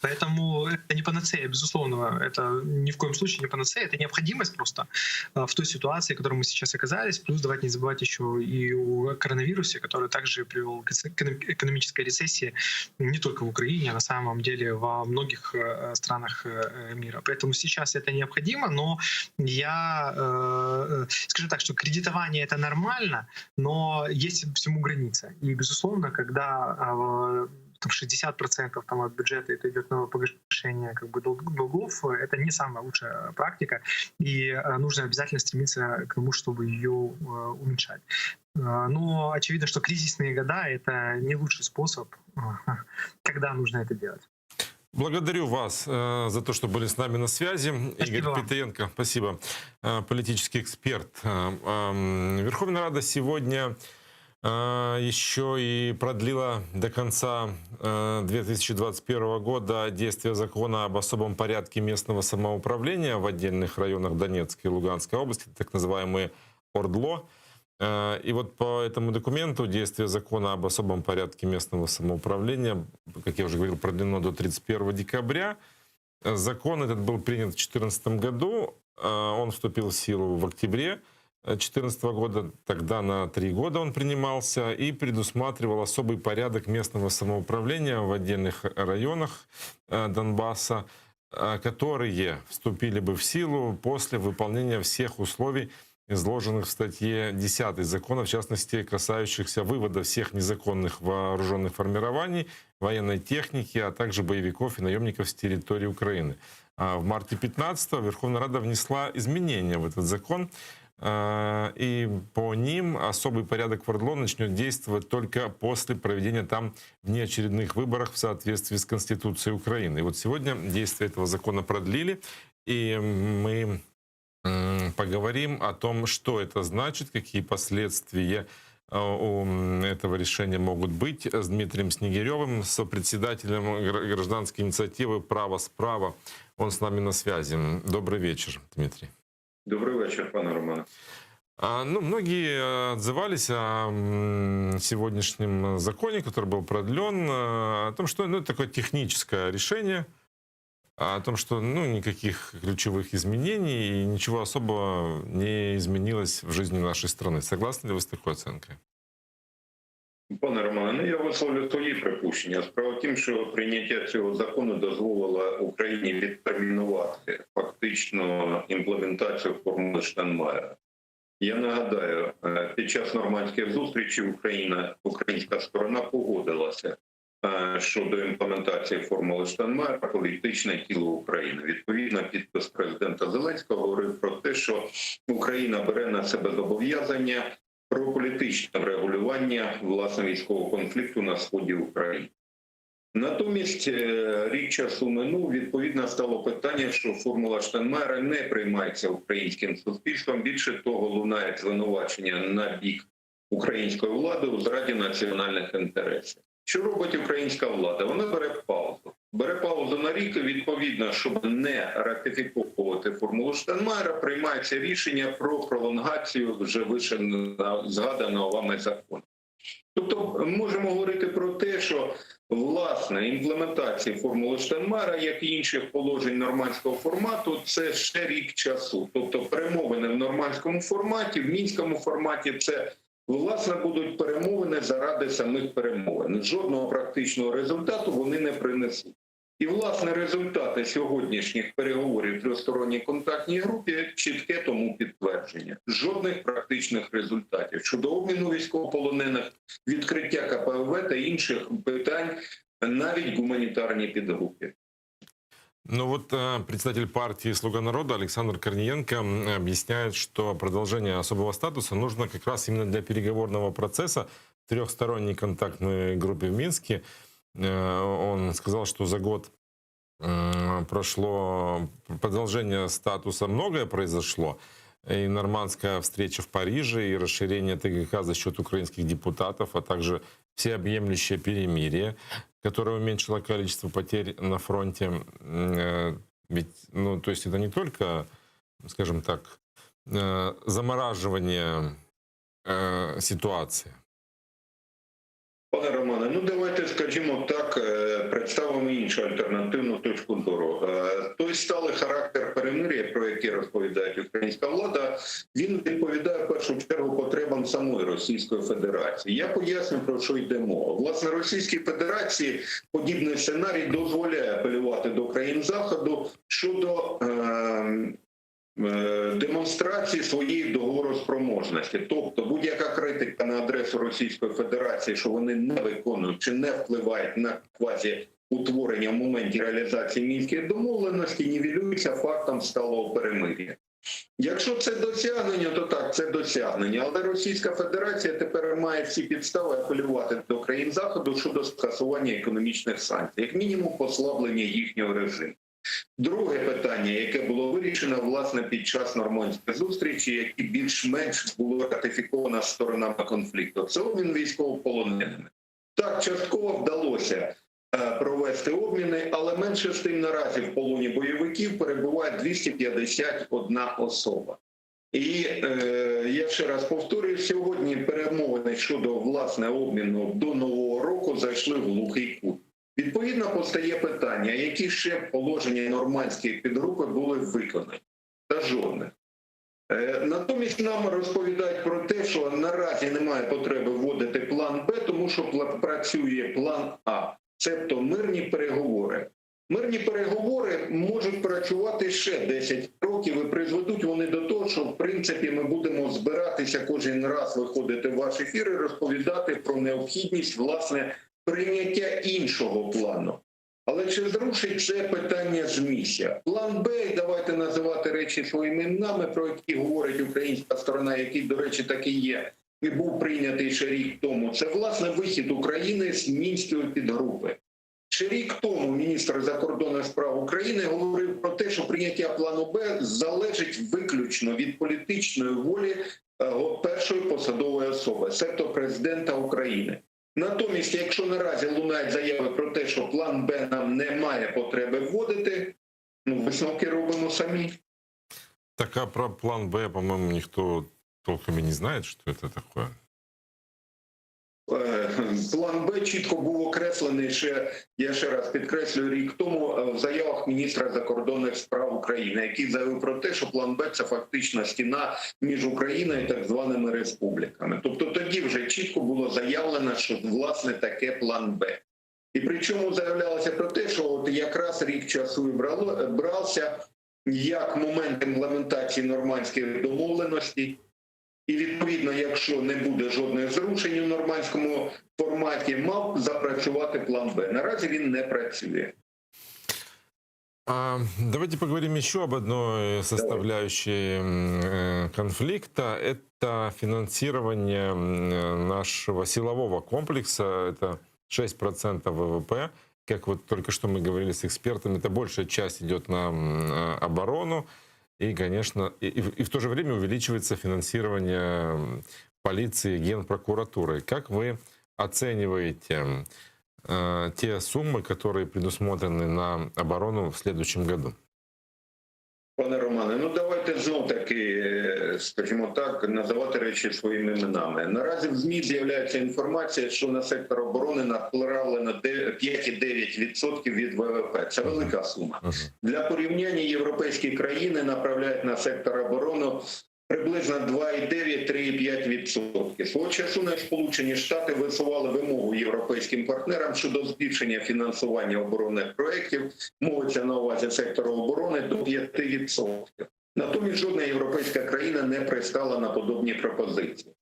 Поэтому это не панацея, безусловно, это ни в коем случае не панацея, это необходимость просто в той ситуации, в которой мы сейчас оказались. Плюс давайте не забывать еще и о коронавирусе, который также привел к экономической рецессии не только в Украине, а на самом деле во многих странах мира. Поэтому сейчас это необходимо, но я скажу так, что кредитование — это нормально, но есть всему граница. И, безусловно, когда 60% от бюджета это идет на погашение как бы долгов, это не самая лучшая практика, и нужно обязательно стремиться к тому, чтобы ее уменьшать. Но очевидно, что кризисные года — это не лучший способ, когда нужно это делать. Благодарю вас за то, что были с нами на связи. Спасибо Игорь вам. Петренко, спасибо, политический эксперт. Верховная Рада сегодня еще и продлила до конца 2021 года действие закона об особом порядке местного самоуправления в отдельных районах Донецкой и Луганской области, так называемые ОРДЛО. И вот по этому документу действие закона об особом порядке местного самоуправления, как я уже говорил, продлено до 31 декабря. Закон этот был принят в 2014 году, он вступил в силу в октябре 2014 года, тогда на 3 года он принимался и предусматривал особый порядок местного самоуправления в отдельных районах Донбасса, которые вступили бы в силу после выполнения всех условий, изложенных в статье 10 закона, в частности, касающихся вывода всех незаконных вооруженных формирований, военной техники, а также боевиков и наемников с территории Украины. В марте 2015-го Верховная Рада внесла изменения в этот закон, и по ним особый порядок в ОРДЛО начнет действовать только после проведения там внеочередных выборов в соответствии с Конституцией Украины. И вот сегодня действие этого закона продлили, и мы поговорим о том, что это значит, какие последствия у этого решения могут быть с Дмитрием Снегиревым, сопредседателем гражданской инициативы «Право справа». Он с нами на связи. Добрый вечер, Дмитрий. Добрый вечер, пане Романе. Ну, многие отзывались о сегодняшнем законе, который был продлен, о том, что это такое техническое решение, о том, что никаких ключевых изменений и ничего особого не изменилось в жизни нашей страны. Согласны ли вы с такой оценкой? Пане Романе, я висловлю свої припущення. Справа в тім, що прийняття цього закону дозволило Україні відтермінувати фактично імплементацію формули Штайнмайєра. Я нагадаю, під час нормандських зустрічей українська сторона погодилася щодо імплементації формули Штайнмайєра політичне тіло України. Відповідно, підпис президента Зеленського говорив про те, що Україна бере на себе зобов'язання про політичне врегулювання власне військового конфлікту на сході України. Натомість рік часу минув, відповідно стало питання, що формула Штайнмайєра не приймається українським суспільством. Більше того, лунає звинувачення на бік української влади у зраді національних інтересів. Що робить українська влада? Вона бере паузу. Бере паузу на рік, і відповідно, щоб не ратифіковувати формулу Штайнмайєра, приймається рішення про пролонгацію вже вище згаданого вами закону. Тобто можемо говорити про те, що власне імплементація формули Штайнмайєра, як і інших положень нормандського формату, це ще рік часу. Тобто перемовини в нормандському форматі, в мінському форматі – це власне будуть перемовини заради самих перемовин. Жодного практичного результату вони не принесуть. І, власне, результати сьогоднішніх переговорів в тристоронній контактній групі чітке тому підтвердження. Жодних практичних результатів щодо обміну військовополонених, відкриття КПВВ та інших питань, навіть гуманітарні підгрупи. Председатель партии «Слуга народа» Александр Корниенко объясняет, что продолжение особого статуса нужно как раз именно для переговорного процесса в трехсторонней контактной группе в Минске. Он сказал, что за год прошло продолжение статуса, многое произошло. И нормандская встреча в Париже, и расширение ТГК за счет украинских депутатов, а также всеобъемлющее перемирие, которое уменьшило количество потерь на фронте. Ведь, то есть это не только, скажем так, замораживание ситуации. Пане Романе, давайте, скажімо так, представимо іншу альтернативну точку зору. Той сталий характер перемир'я, про який розповідає українська влада, він відповідає в першу чергу потребам самої Російської Федерації. Я поясню, про що йде мова. Власне, Російській Федерації подібний сценарій дозволяє апелювати до країн Заходу щодо демонстрації своєї договороспроможності. Тобто будь-яка критика на адресу Російської Федерації, що вони не виконують чи не впливають на квазі-утворення в моменті реалізації Мінських домовленостей, нівелюється фактом сталого перемир'я. Якщо це досягнення, то так, це досягнення. Але Російська Федерація тепер має всі підстави апелювати до країн Заходу щодо скасування економічних санкцій, як мінімум послаблення їхнього режиму. Друге питання, яке було вирішено, власне, під час нормандської зустрічі, які більш-менш було ратифіковано сторонами конфлікту, це обмін військовополоненими. Так, частково вдалося провести обміни, але менше з тим наразі в полоні бойовиків перебуває 251 особа. І я ще раз повторюю, сьогодні перемовини щодо, власне, обміну до Нового року зайшли в глухий кут. Відповідно, постає питання, які ще положення нормандської підгрупи були виконані. Та жодних. Натомість нам розповідають про те, що наразі немає потреби вводити план Б, тому що працює план А, цебто мирні переговори. Мирні переговори можуть працювати ще 10 років і призведуть вони до того, що, в принципі, ми будемо збиратися кожен раз виходити в ваш ефір і розповідати про необхідність, власне, прийняття іншого плану. Але чи зрушить це питання з місця? План Б, давайте називати речі своїми іменами, про які говорить українська сторона, який, до речі, так і є, і був прийнятий ще рік тому, це, власне, вихід України з Мінської підгрупи. Ще рік тому міністр закордонних справ України говорив про те, що прийняття плану Б залежить виключно від політичної волі першої посадової особи, себто президента України. Натомість, якщо наразі лунають заяви про те, що план Б нам немає потреби вводити, висновки робимо самі. Так, а про план Б, по-моему, никто толком и не знает, что это такое. План Б чітко був окреслений я ще раз підкреслюю, рік тому в заявах міністра закордонних справ України, який заявив про те, що план Б – це фактично стіна між Україною і так званими республіками. Тобто тоді вже чітко було заявлено, що власне таке план Б. І причому заявлялося про те, що от якраз рік часу і брався як момент імплементації нормандських домовленостей. І, відповідно, якщо не буде жодних зрушень у нормандському форматі, мав запрацювати план Б. Наразі він не працює. Давайте поговорим еще об одной составляющей конфликта. Это финансирование нашего силового комплекса. Это 6% ВВП. Как вот только что мы говорили с экспертами, это большая часть идет на оборону. И, конечно, и в то же время увеличивается финансирование полиции, Генпрокуратуры. Как вы оцениваете те суммы, которые предусмотрены на оборону в следующем году? Пане Романе, давайте знов-таки, скажімо так, називати речі своїми іменами. Наразі в ЗМІ з'являється інформація, що на сектор оборони направлено 5,9% від ВВП. Це велика сума. Для порівняння європейські країни направляють на сектор оборони приблизно 2,9-3,5%. Свого часу навіть Сполучені Штати висували вимогу європейським партнерам щодо збільшення фінансування оборонних проєктів, мовиться на увазі сектору оборони, до 5%. Натомість жодна європейська країна не пристала на подобні пропозиції.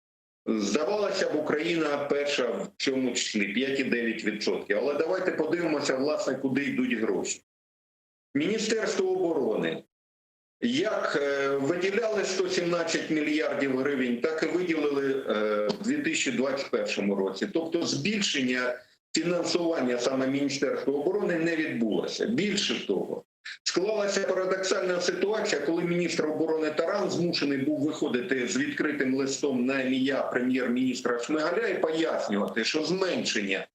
Здавалося б, Україна перша в цьому числі, 5,9%. Але давайте подивимося, власне, куди йдуть гроші. Міністерство оборони. Як виділяли 117 мільярдів гривень, так і виділили в 2021 році. Тобто збільшення фінансування саме Міністерства оборони не відбулося. Більше того, склалася парадоксальна ситуація, коли міністр оборони Таран змушений був виходити з відкритим листом на ім'я прем'єр-міністра Шмигаля і пояснювати, що зменшення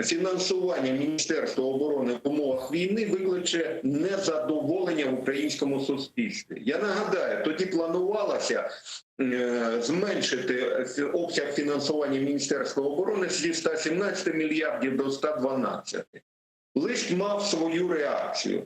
фінансування Міністерства оборони в умовах війни викличе незадоволення в українському суспільстві. Я нагадаю, тоді планувалося зменшити обсяг фінансування Міністерства оборони зі 117 мільярдів до 112. Лист мав свою реакцію.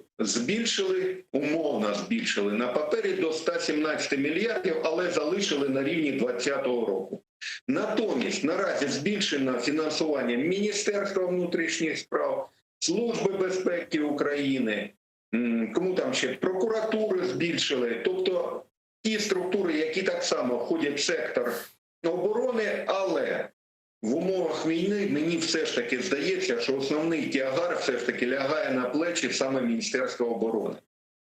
Умовно збільшили на папері до 117 мільярдів, але залишили на рівні 2020 року. Натомість наразі збільшено фінансування Міністерства внутрішніх справ, Служби безпеки України, кому там ще, прокуратури збільшили. Тобто ті структури, які так само входять в сектор оборони, але в умовах війни мені все ж таки здається, що основний тягар все ж таки лягає на плечі саме Міністерства оборони.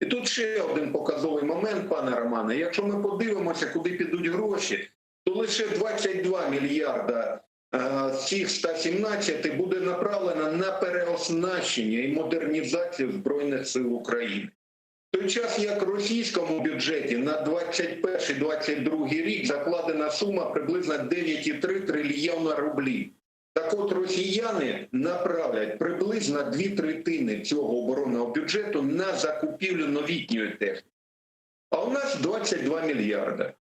І тут ще один показовий момент, пане Романе. Якщо ми подивимося, куди підуть гроші, то лише 22 мільярда з цих 117 буде направлено на переоснащення і модернізацію Збройних сил України. В той час, як в російському бюджеті на 2021-2022 рік закладена сума приблизно 9,3 трильйона рублів. Так от росіяни направлять приблизно 2/3 цього оборонного бюджету на закупівлю новітньої техніки. А у нас 22 мільярда.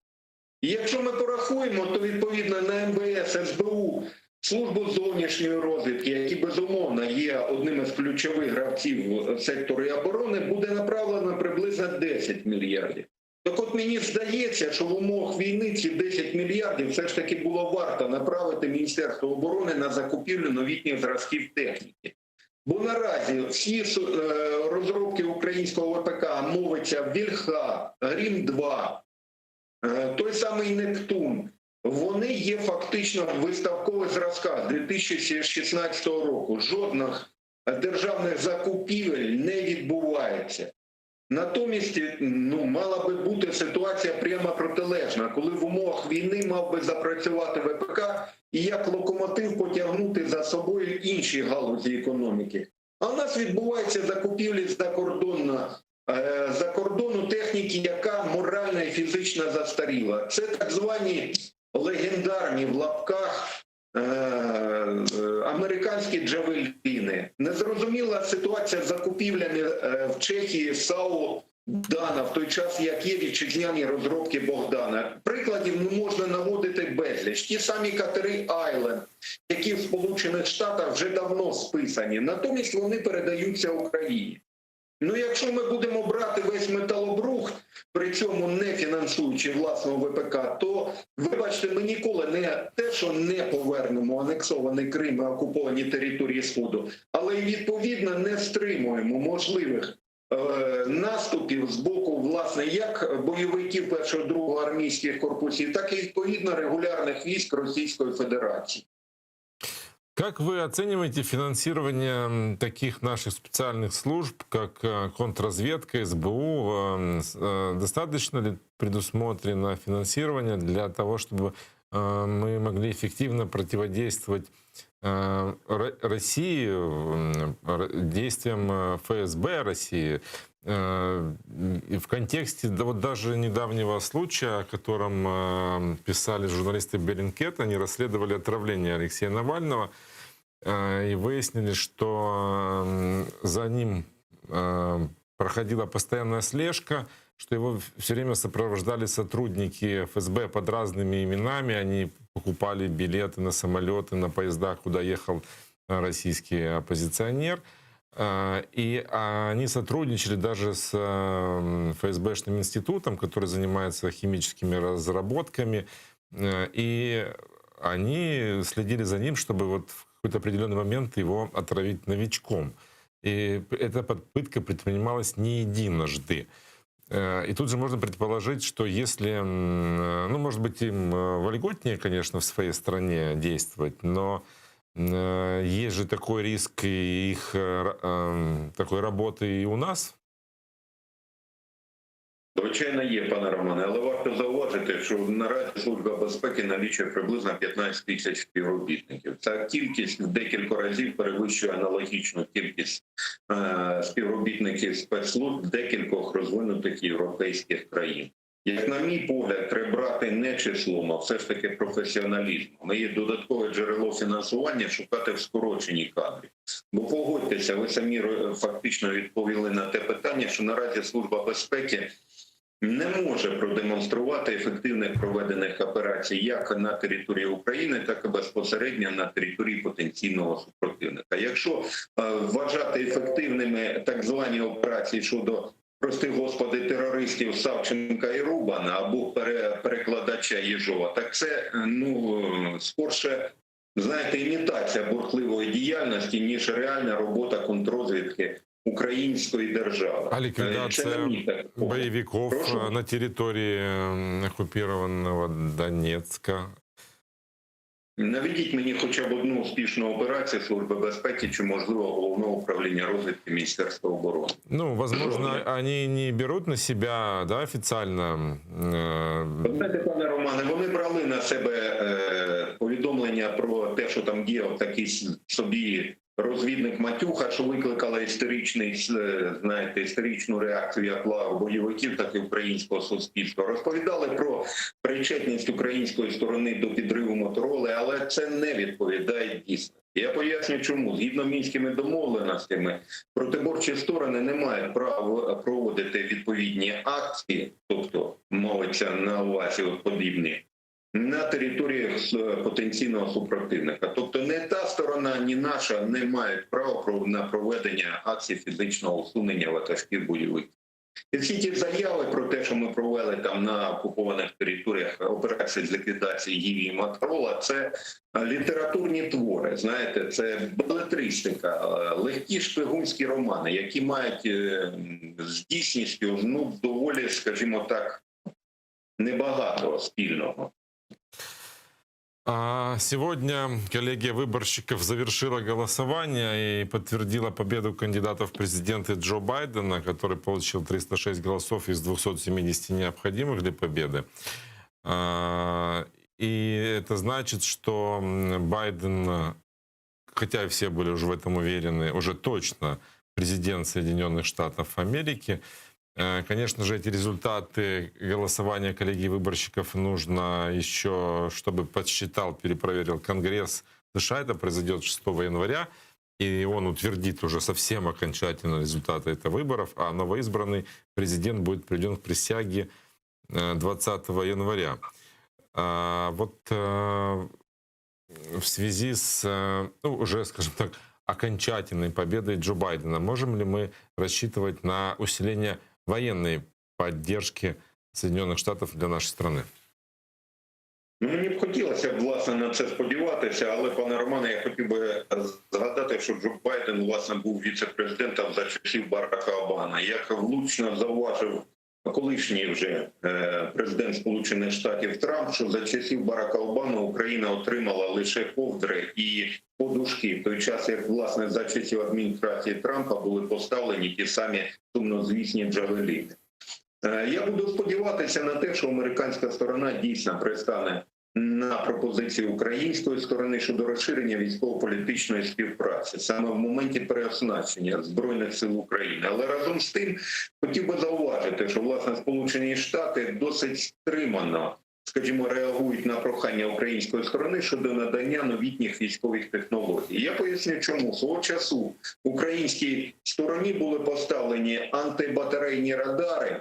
І якщо ми порахуємо, то відповідно на МВС, СБУ, Службу зовнішньої розвідки, які безумовно є одним із ключових гравців в секторі оборони, буде направлено приблизно 10 мільярдів. Так от мені здається, що в умовах війни ці 10 мільярдів все ж таки було варто направити Міністерство оборони на закупівлю новітніх зразків техніки. Бо наразі всі розробки українського ВПК, мовиться Вільха, Грім-2, той самий Нептун, вони є фактично в виставкових зразках 2016 року. Жодних державних закупівель не відбувається. Натомість, мала би бути ситуація прямо протилежна, коли в умовах війни мав би запрацювати ВПК і як локомотив потягнути за собою інші галузі економіки. А у нас відбуваються закупівлі за кордону за кордону техніки, яка морально і фізично застаріла. Це так звані легендарні в лапках американські джавеліни. Незрозуміла ситуація з закупівлями в Чехії САУ Дана, в той час, як є вітчизняні розробки Богдана. Прикладів можна наводити безліч. Ті самі катери Айленд, які в Сполучених Штатах вже давно списані. Натомість вони передаються Україні. Ну, якщо ми будемо брати весь металобрухт, при цьому не фінансуючи власного ВПК, то, вибачте, ми ніколи не те, що не повернемо анексований Крим і окуповані території Сходу, але й відповідно не стримуємо можливих наступів з боку, власне, як бойовиків 1-2 армійських корпусів, так і відповідно регулярних військ Російської Федерації. Как вы оцениваете финансирование таких наших специальных служб, как контрразведка, СБУ? Достаточно ли предусмотрено финансирование для того, чтобы мы могли эффективно противодействовать России, действиям ФСБ России? В контексте вот даже недавнего случая, о котором писали журналисты Bellingcat, они расследовали отравление Алексея Навального и выяснили, что за ним проходила постоянная слежка, что его все время сопровождали сотрудники ФСБ под разными именами, они покупали билеты на самолеты, на поезда, куда ехал российский оппозиционер. И они сотрудничали даже с ФСБшным институтом, который занимается химическими разработками. И они следили за ним, чтобы вот в какой-то определенный момент его отравить новичком. И эта попытка предпринималась не единожды. И тут же можно предположить, что если, ну, может быть, им вольготнее, конечно, в своей стране действовать, но есть же такой риск их такой работы и у нас? Звичайно, є, пане Романе, але варто зауважити, що наразі Служба безпеки налічує приблизно 15 тисяч співробітників. Ця кількість в декілька разів перевищує аналогічну кількість співробітників спецслужб декількох розвинутих європейських країн. Як на мій погляд, треба брати не числом, а все ж таки професіоналізмом. І додаткове джерело фінансування шукати в скороченні кадрів. Бо погодьтеся, ви самі фактично відповіли на те питання, що наразі Служба безпеки не може продемонструвати ефективних проведених операцій як на території України, так і безпосередньо на території потенційного супротивника. Якщо вважати ефективними так звані операції щодо, прости господи, терористів Савченка і Рубана або перекладача Єжова, так це, скорше, знаєте, імітація бурхливої діяльності, ніж реальна робота контррозвідки української держави. А ликвидация боевиков на территории оккупированного Донецка? Наведіть мені хоча б одну успішну операцію Служби безпеки чи, можливо, Головного управління розвідки Міністерства оборони. Ну, возможно, они не берут на себя, да, официально? Знаєте, пане Романе, вони брали на себе повідомлення про те, що там є такий собі розвідник Матюха, що викликала істеричну реакцію як бойовиків, так і українського суспільства. Розповідали про причетність української сторони до підриву Мотороли, але це не відповідає дійсно. Я поясню чому. Згідно мінськими домовленостями, протиборчі сторони не мають права проводити відповідні акції, тобто мовиться на увазі подібні, на територіях потенційного супротивника. Тобто не та сторона, ні наша не мають права на проведення акцій фізичного усунення ватажків бойовиків. І всі ті заяви про те, що ми провели там на окупованих територіях операції з ліквідації Гіві і Моторола, це літературні твори, знаєте, це белетристика, легкі шпигунські романи, які мають з дійсністю, доволі, скажімо так, небагато спільного. Сегодня коллегия выборщиков завершила голосование и подтвердила победу кандидата в президенты Джо Байдена, который получил 306 голосов из 270 необходимых для победы. И это значит, что Байден, хотя все были уже в этом уверены, уже точно президент Соединенных Штатов Америки, Конечно же, эти результаты голосования коллегии выборщиков нужно еще, чтобы подсчитал, перепроверил Конгресс США. Это произойдет 6 января. И он утвердит уже совсем окончательно результаты этих выборов. А новоизбранный президент будет приведен к присяге 20 января. Вот в связи с, уже, скажем так, окончательной победой Джо Байдена, можем ли мы рассчитывать на усиление военной поддержки Соединенных Штатів для нашої країни? Мені б хотілося власне на це сподіватися, але, пане Романе, я хотів би згадати, що Джо Байден власне був віце-президентом за часів Барака Обами. Як влучно зауважив колишній вже президент Сполучених Штатів Трамп, що за часів Барака Обами Україна отримала лише ковдри і подушки, в той час як власне за часів адміністрації Трампа були поставлені ті самі сумнозвісні джавеліни. Я буду сподіватися на те, що американська сторона дійсно пристане на пропозиції української сторони щодо розширення військово-політичної співпраці саме в моменті переоснащення Збройних сил України. Але разом з тим хотів би зауважити, що власне Сполучені Штати досить стримано, скажімо, реагують на прохання української сторони щодо надання новітніх військових технологій. Я поясню, чому. Свого часу українській стороні були поставлені антибатарейні радари,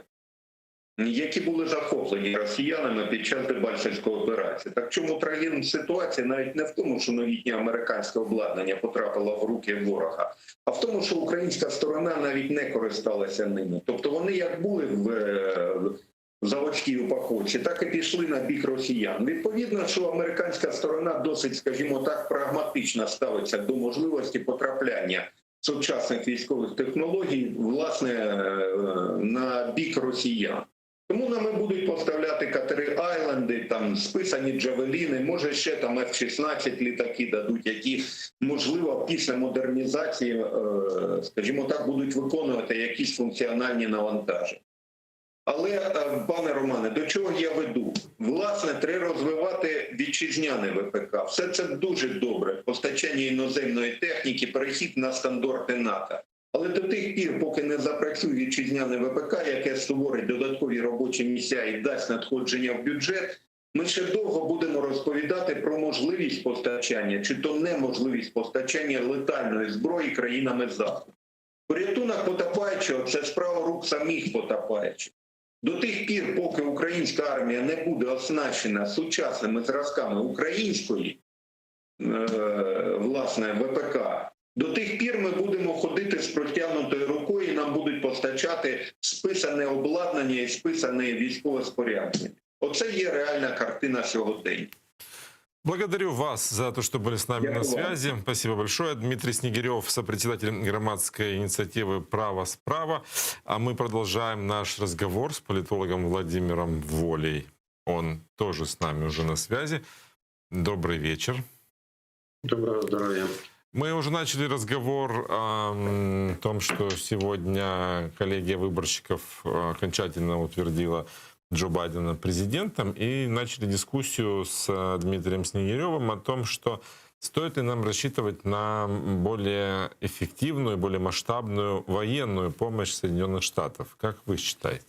які були захоплені росіянами під час Дебальцевської операції. Так чому трагізм ситуації навіть не в тому, що новітнє американське обладнання потрапило в руки ворога, а в тому, що українська сторона навіть не користалася ними. Тобто вони як були в заводській упаковці, так і пішли на бік росіян. Відповідно, що американська сторона досить, скажімо так, прагматично ставиться до можливості потрапляння сучасних військових технологій, власне, на бік росіян. Тому нам будуть поставляти катери Айленди, там списані джавеліни, може ще там F-16 літаки дадуть, які, можливо, після модернізації, скажімо так, будуть виконувати якісь функціональні навантаження. Але, пане Романе, до чого я веду? Власне, треба розвивати вітчизняне ВПК. Все це дуже добре. Постачання іноземної техніки, перехід на стандарти НАТО. Але до тих пір, поки не запрацює вітчизняне ВПК, яке створить додаткові робочі місця і дасть надходження в бюджет, ми ще довго будемо розповідати про можливість постачання, чи то неможливість постачання летальної зброї країнами Заходу. Порятунок потопаючого – це справа рук самих потопаючих. До тих пір, поки українська армія не буде оснащена сучасними зразками української, власне, ВПК, до тих пір ми будемо ходити з протягнутою рукою, і нам будуть постачати списане обладнання і списане військове спорядження. Оце є реальна картина сьогодення. Благодарю вас за то, что были с нами на связи. Спасибо большое. Дмитрий Снегирев, сопредседатель громадской инициативы «Право справа». А мы продолжаем наш разговор с политологом Владимиром Волей. Он тоже с нами уже на связи. Добрый вечер. Доброго здоровья. Мы уже начали разговор о том, что сегодня коллегия выборщиков окончательно утвердила Джо Байдена президентом, и начали дискуссию с Дмитрием Снегиревым о том, что стоит ли нам рассчитывать на более эффективную, более масштабную военную помощь Соединенных Штатов. Как вы считаете?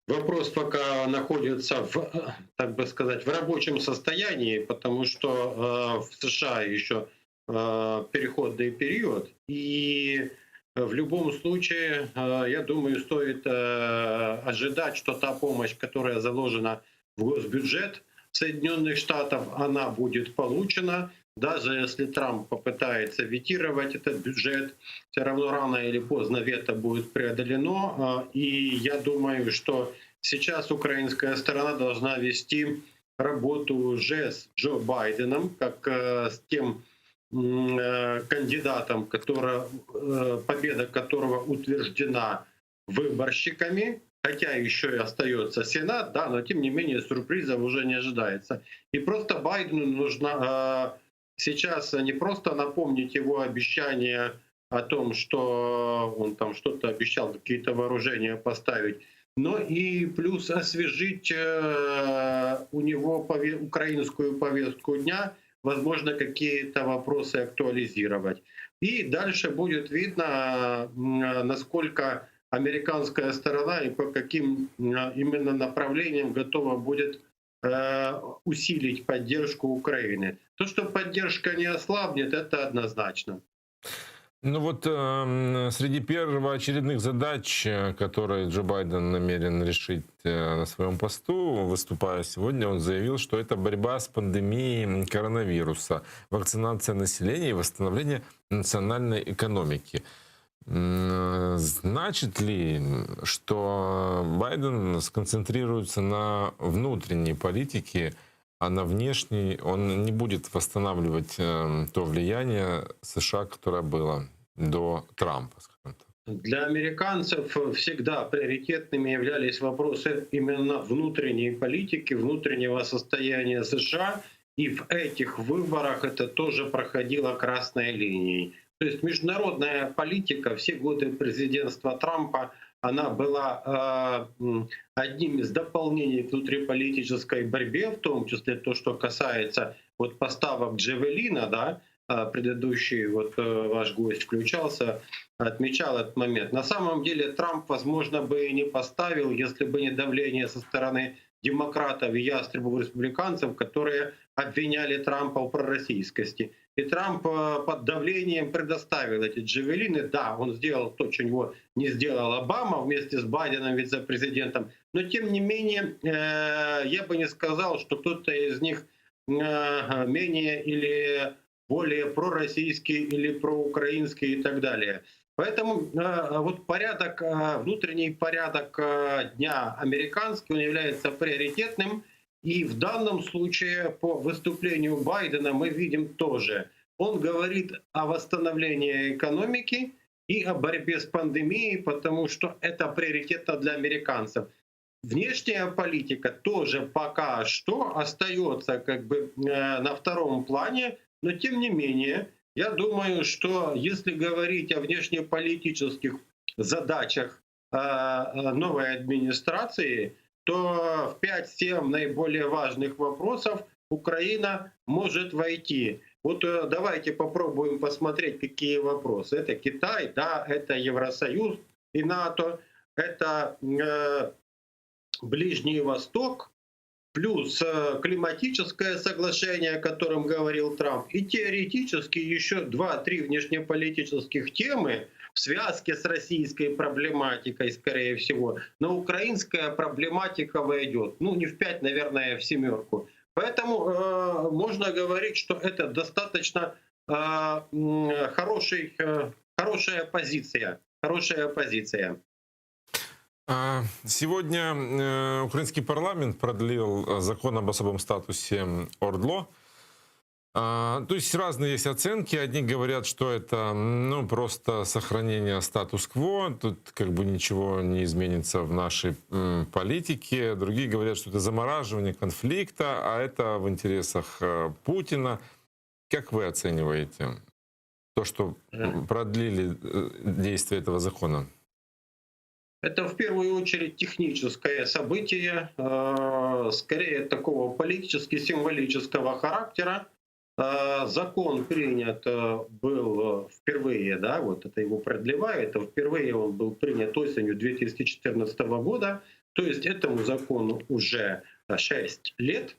Вопрос пока находится в, так бы сказать, в рабочем состоянии, потому что в США еще переходный период, и в любом случае, я думаю, стоит ожидать, что та помощь, которая заложена в госбюджет Соединенных Штатов, она будет получена. Даже если Трамп попытается ветировать этот бюджет, все равно рано или поздно вето будет преодолено. И я думаю, что сейчас украинская сторона должна вести работу уже с Джо Байденом, как с тем кандидатом, победа которого утверждена выборщиками, хотя еще и остается Сенат, да, но тем не менее сюрпризов уже не ожидается. И просто Байдену нужно сейчас не просто напомнить его обещание о том, что он там что-то обещал, какие-то вооружения поставить, но и плюс освежить у него украинскую повестку дня, возможно, какие-то вопросы актуализировать. И дальше будет видно, насколько американская сторона и по каким именно направлениям готова будет усилить поддержку Украины. То, что поддержка не ослабнет, это однозначно. Ну вот среди первоочередных задач, которые Джо Байден намерен решить на своем посту, выступая сегодня, он заявил, что это борьба с пандемией коронавируса, вакцинация населения и восстановление национальной экономики. Значит ли, что Байден сконцентрируется на внутренней политике, а на внешней он не будет восстанавливать то влияние США, которое было до Трампа, скажем так? Для американцев всегда приоритетными являлись вопросы именно внутренней политики, внутреннего состояния США. И в этих выборах это тоже проходило красной линией. То есть международная политика все годы президентства Трампа, она была одним из дополнений к внутриполитической борьбе, в том числе то, что касается вот поставок Джавелина, да, предыдущий вот ваш гость включался, отмечал этот момент. На самом деле Трамп, возможно, бы и не поставил, если бы не давление со стороны демократов и ястребов республиканцев, которые обвиняли Трампа в пророссийскости. И Трамп под давлением предоставил эти джавелины. Да, он сделал то, чего не сделал Обама вместе с Байденом, вице-президентом. Но тем не менее, я бы не сказал, что кто-то из них менее или более пророссийский или проукраинский и так далее. Поэтому вот порядок, внутренний порядок дня американский, он является приоритетным. И в данном случае по выступлению Байдена мы видим тоже. Он говорит о восстановлении экономики и о борьбе с пандемией, потому что это приоритетно для американцев. Внешняя политика тоже пока что остается как бы на втором плане, но тем не менее, я думаю, что если говорить о внешнеполитических задачах новой администрации, то в 5-7 наиболее важных вопросов Украина может войти. Вот давайте попробуем посмотреть, какие вопросы. Это Китай, да, это Евросоюз и НАТО, это Ближний Восток, плюс климатическое соглашение, о котором говорил Трамп, и теоретически еще 2-3 внешнеполитических темы в связке с российской проблематикой, скорее всего. Но украинская проблематика войдет. Ну, не в 5, наверное, а в 7. Поэтому можно говорить, что это достаточно хорошая позиция. Хорошая позиция. Сегодня украинский парламент продлил закон об особом статусе ОРДЛО. То есть разные есть оценки. Одни говорят, что это просто сохранение статус-кво, тут как бы ничего не изменится в нашей политике. Другие говорят, что это замораживание конфликта, а это в интересах Путина. Как вы оцениваете то, что продлили действие этого закона? Это в первую очередь техническое событие, скорее такого политически-символического характера. Закон принят был впервые, да, вот это его продлевает, впервые он был принят осенью 2014 года, то есть этому закону уже 6 лет.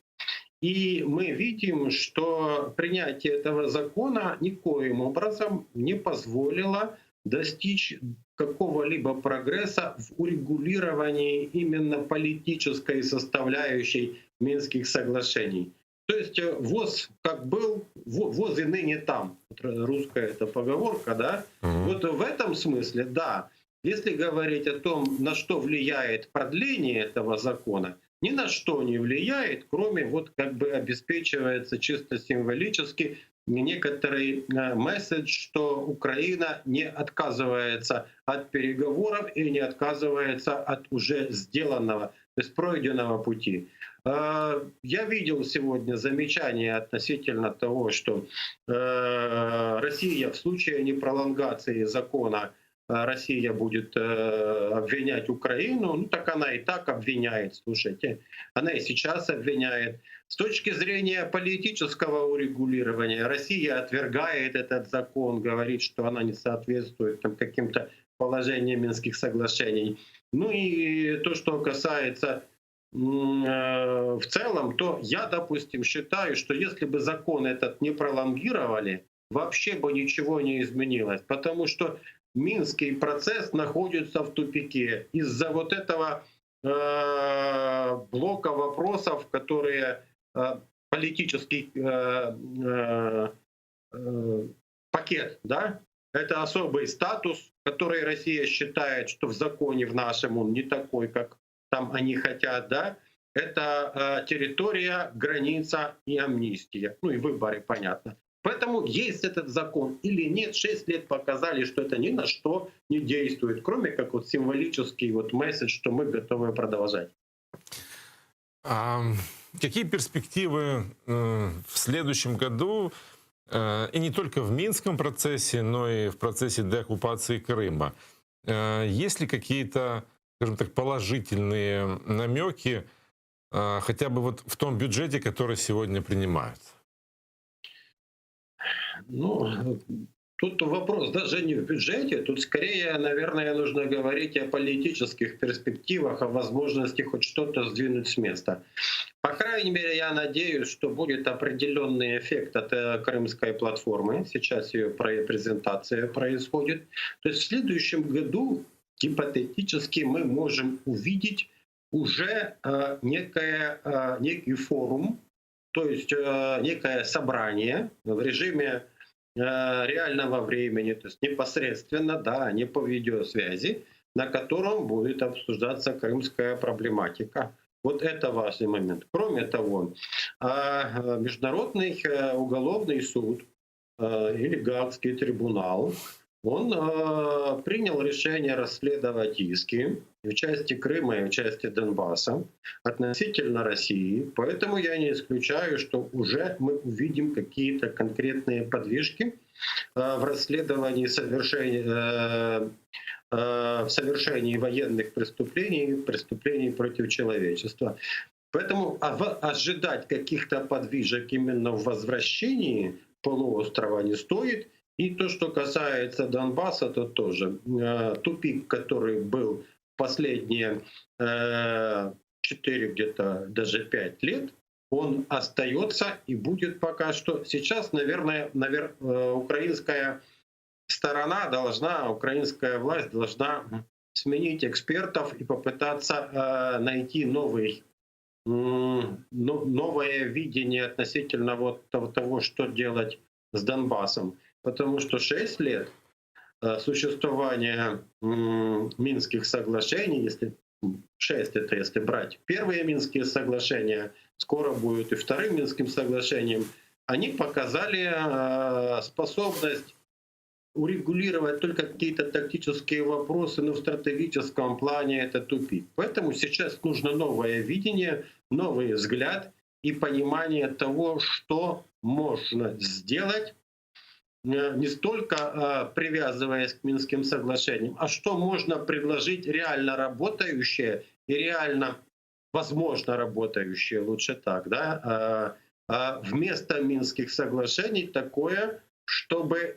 И мы видим, что принятие этого закона никоим образом не позволило достичь какого-либо прогресса в урегулировании именно политической составляющей Минских соглашений. То есть ВОЗ как был, ВОЗ и ныне там. Русская это поговорка, да? Вот в этом смысле, да. Если говорить о том, на что влияет продление этого закона, ни на что не влияет, кроме вот как бы обеспечивается чисто символически некоторый месседж, что Украина не отказывается от переговоров и не отказывается от уже сделанного, то есть пройденного пути. Я видел сегодня замечание относительно того, что Россия в случае непролонгации закона Россия будет обвинять Украину, ну так она и так обвиняет, слушайте, она и сейчас обвиняет. С точки зрения политического урегулирования Россия отвергает этот закон, говорит, что она не соответствует там каким-то положениям уважения Минских соглашений. Ну и то, что касается в целом, то я, допустим, считаю, что если бы закон этот не пролонгировали, вообще бы ничего не изменилось, потому что Минский процесс находится в тупике из-за вот этого блока вопросов, которые политический пакет, да, это особый статус, который Россия считает, что в законе в нашем он не такой, как там они хотят, да, это территория, граница и амнистия, ну и выборы, понятно. Поэтому есть этот закон или нет, 6 лет показали, что это ни на что не действует, кроме как вот символический вот месседж, что мы готовы продолжать. А какие перспективы в следующем году, и не только в Минском процессе, но и в процессе деоккупации Крыма? Есть ли какие-то, скажем так, положительные намеки хотя бы вот в том бюджете, который сегодня принимают? Ну, тут вопрос даже не в бюджете, тут скорее, наверное, нужно говорить о политических перспективах, о возможности хоть что-то сдвинуть с места. По крайней мере, я надеюсь, что будет определенный эффект от Крымской платформы. Сейчас ее презентация происходит. То есть в следующем году гипотетически мы можем увидеть уже некий форум, то есть некое собрание в режиме реального времени, то есть непосредственно, да, не по видеосвязи, на котором будет обсуждаться крымская проблематика. Вот это важный момент. Кроме того, Международный уголовный суд или Гаагский трибунал, он принял решение расследовать иски в части Крыма и в части Донбасса относительно России. Поэтому я не исключаю, что уже мы увидим какие-то конкретные подвижки в расследовании в совершении военных преступлений против человечества. Поэтому ожидать каких-то подвижек именно в возвращении полуострова не стоит. И то, что касается Донбасса, то тоже тупик, который был последние 4, где-то даже 5 лет, он остается и будет пока что. Сейчас, наверное, украинская сторона должна, украинская власть должна сменить экспертов и попытаться найти новое видение относительно вот того, что делать с Донбассом. Потому что 6 лет существования Минских соглашений, если 6 это если брать первые Минские соглашения, скоро будет и вторым Минским соглашением, они показали способность урегулировать только какие-то тактические вопросы, но в стратегическом плане это тупик. Поэтому сейчас нужно новое видение, новый взгляд и понимание того, что можно сделать, не столько привязываясь к Минским соглашениям, а что можно предложить реально работающее и реально возможно работающее, лучше так, да, вместо Минских соглашений такое, чтобы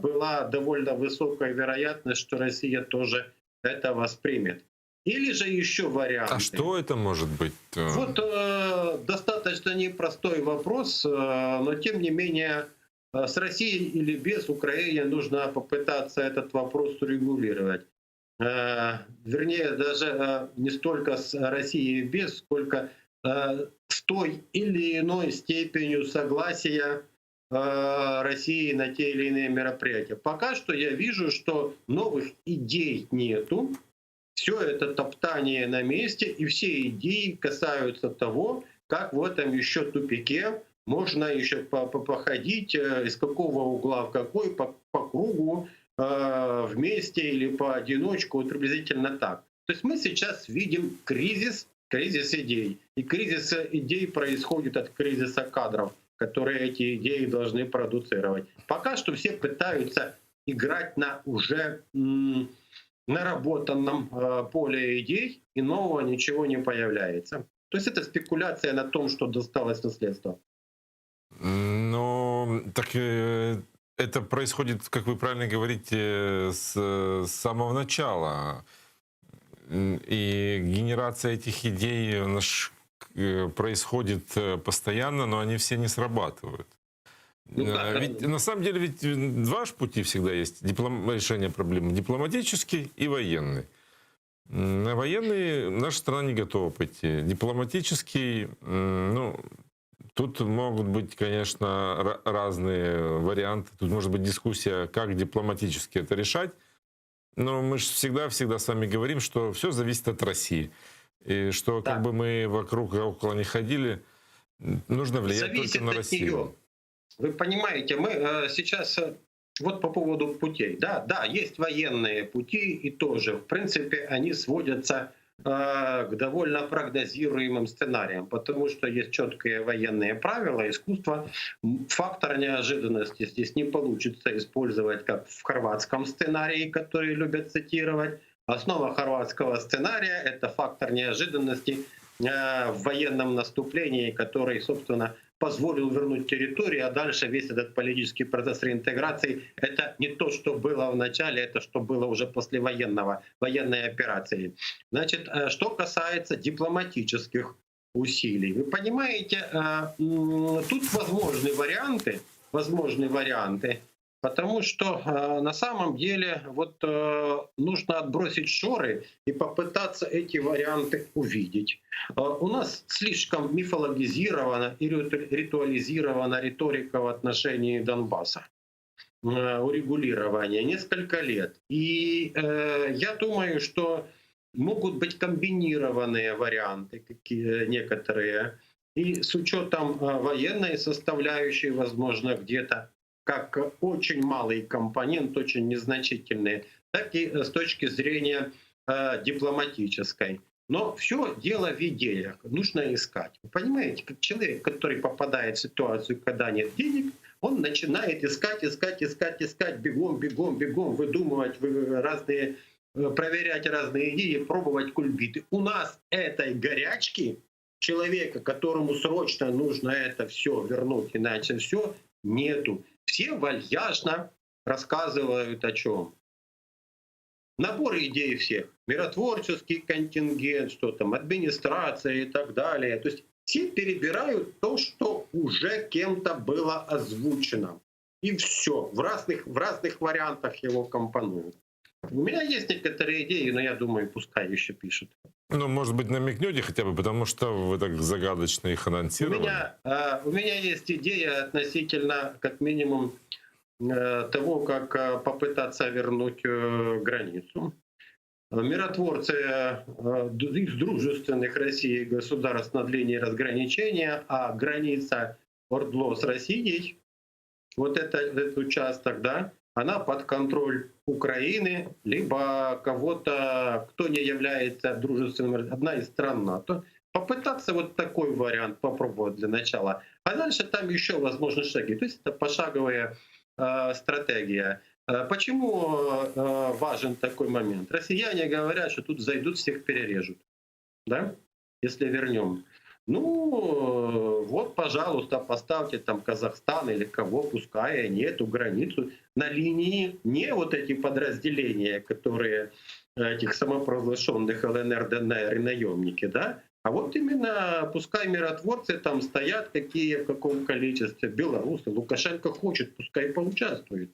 была довольно высокая вероятность, что Россия тоже это воспримет. Или же еще варианты. А что это может быть? Вот достаточно непростой вопрос, но тем не менее с Россией или без Украины нужно попытаться этот вопрос урегулировать. Вернее, даже не столько с Россией без, сколько с той или иной степенью согласия России на те или иные мероприятия. Пока что я вижу, что новых идей нету. Все это топтание на месте, и все идеи касаются того, как в этом еще тупике можно еще походить, из какого угла в какой, по кругу, вместе или поодиночку, вот приблизительно так. То есть мы сейчас видим кризис идей. И кризис идей происходит от кризиса кадров, которые эти идеи должны продуцировать. Пока что все пытаются играть на уже наработанном поле идей, и нового ничего не появляется. То есть это спекуляция на том, что досталось наследство. Ну, так это происходит, как вы правильно говорите, с самого начала. И генерация этих идей происходит постоянно, но они все не срабатывают. Ну да, Ведь на самом деле два ж пути всегда есть решения проблемы: дипломатический и военный. На военный наша страна не готова пойти. Дипломатический, ну, тут могут быть, конечно, разные варианты. Тут может быть дискуссия, как дипломатически это решать. Но мы же всегда с вами говорим, что все зависит от России. И что Да. как бы мы вокруг и около не ходили, нужно влиять зависит только на от Россию. нее. Вы понимаете, мы сейчас вот по поводу путей. Да, есть военные пути, и тоже, в принципе, они сводятся к довольно прогнозируемым сценариям, потому что есть четкие военные правила, искусство. Фактор неожиданности здесь не получится использовать, как в хорватском сценарии, который любят цитировать. Основа хорватского сценария — это фактор неожиданности в военном наступлении, который, собственно, позволил вернуть территорию, а дальше весь этот политический процесс реинтеграции — это не то, что было в начале, это что было уже после военной операции. Значит, что касается дипломатических усилий, вы понимаете, тут возможны варианты, потому что на самом деле вот нужно отбросить шоры и попытаться эти варианты увидеть. У нас слишком мифологизирована и ритуализирована риторика в отношении Донбасса, урегулирования несколько лет. И я думаю, что могут быть комбинированные варианты некоторые, и с учетом военной составляющей, возможно, где-то как очень малый компонент, очень незначительный, так и с точки зрения дипломатической. Но все дело в идеях, нужно искать. Вы понимаете, как человек, который попадает в ситуацию, когда нет денег, он начинает искать, бегом, выдумывать проверять разные идеи, пробовать кульбиты. У нас этой горячки, человека, которому срочно нужно это все вернуть, иначе все, нету. Все вальяжно рассказывают о чем. Набор идей всех. Миротворческий контингент, что там, администрация и так далее. То есть все перебирают то, что уже кем-то было озвучено. И все. В разных вариантах его компонуют. У меня есть некоторые идеи, но я думаю, пускай еще пишут. Ну, может быть, намекнете хотя бы, потому что вы так загадочно их анонсировали. У меня есть идея относительно, как минимум, того, как попытаться вернуть границу. Миротворцы из дружественных России государств над линией разграничения, а граница ОРДЛО с Россией, вот этот участок, да, она под контроль Украины, либо кого-то, кто не является дружественным, одна из стран НАТО. Попытаться вот такой вариант попробовать для начала. А дальше там еще возможны шаги. То есть это пошаговая стратегия. Почему важен такой момент? Россияне говорят, что тут зайдут, всех перережут. Да? Если вернем. Ну, вот, пожалуйста, поставьте там Казахстан или кого, пускай они эту границу на линии, не вот эти подразделения, которые этих самопровозглашенных ЛНР, ДНР и наемники, да, а вот именно пускай миротворцы там стоят, какие, в каком количестве, белорусы, Лукашенко хочет, пускай поучаствует,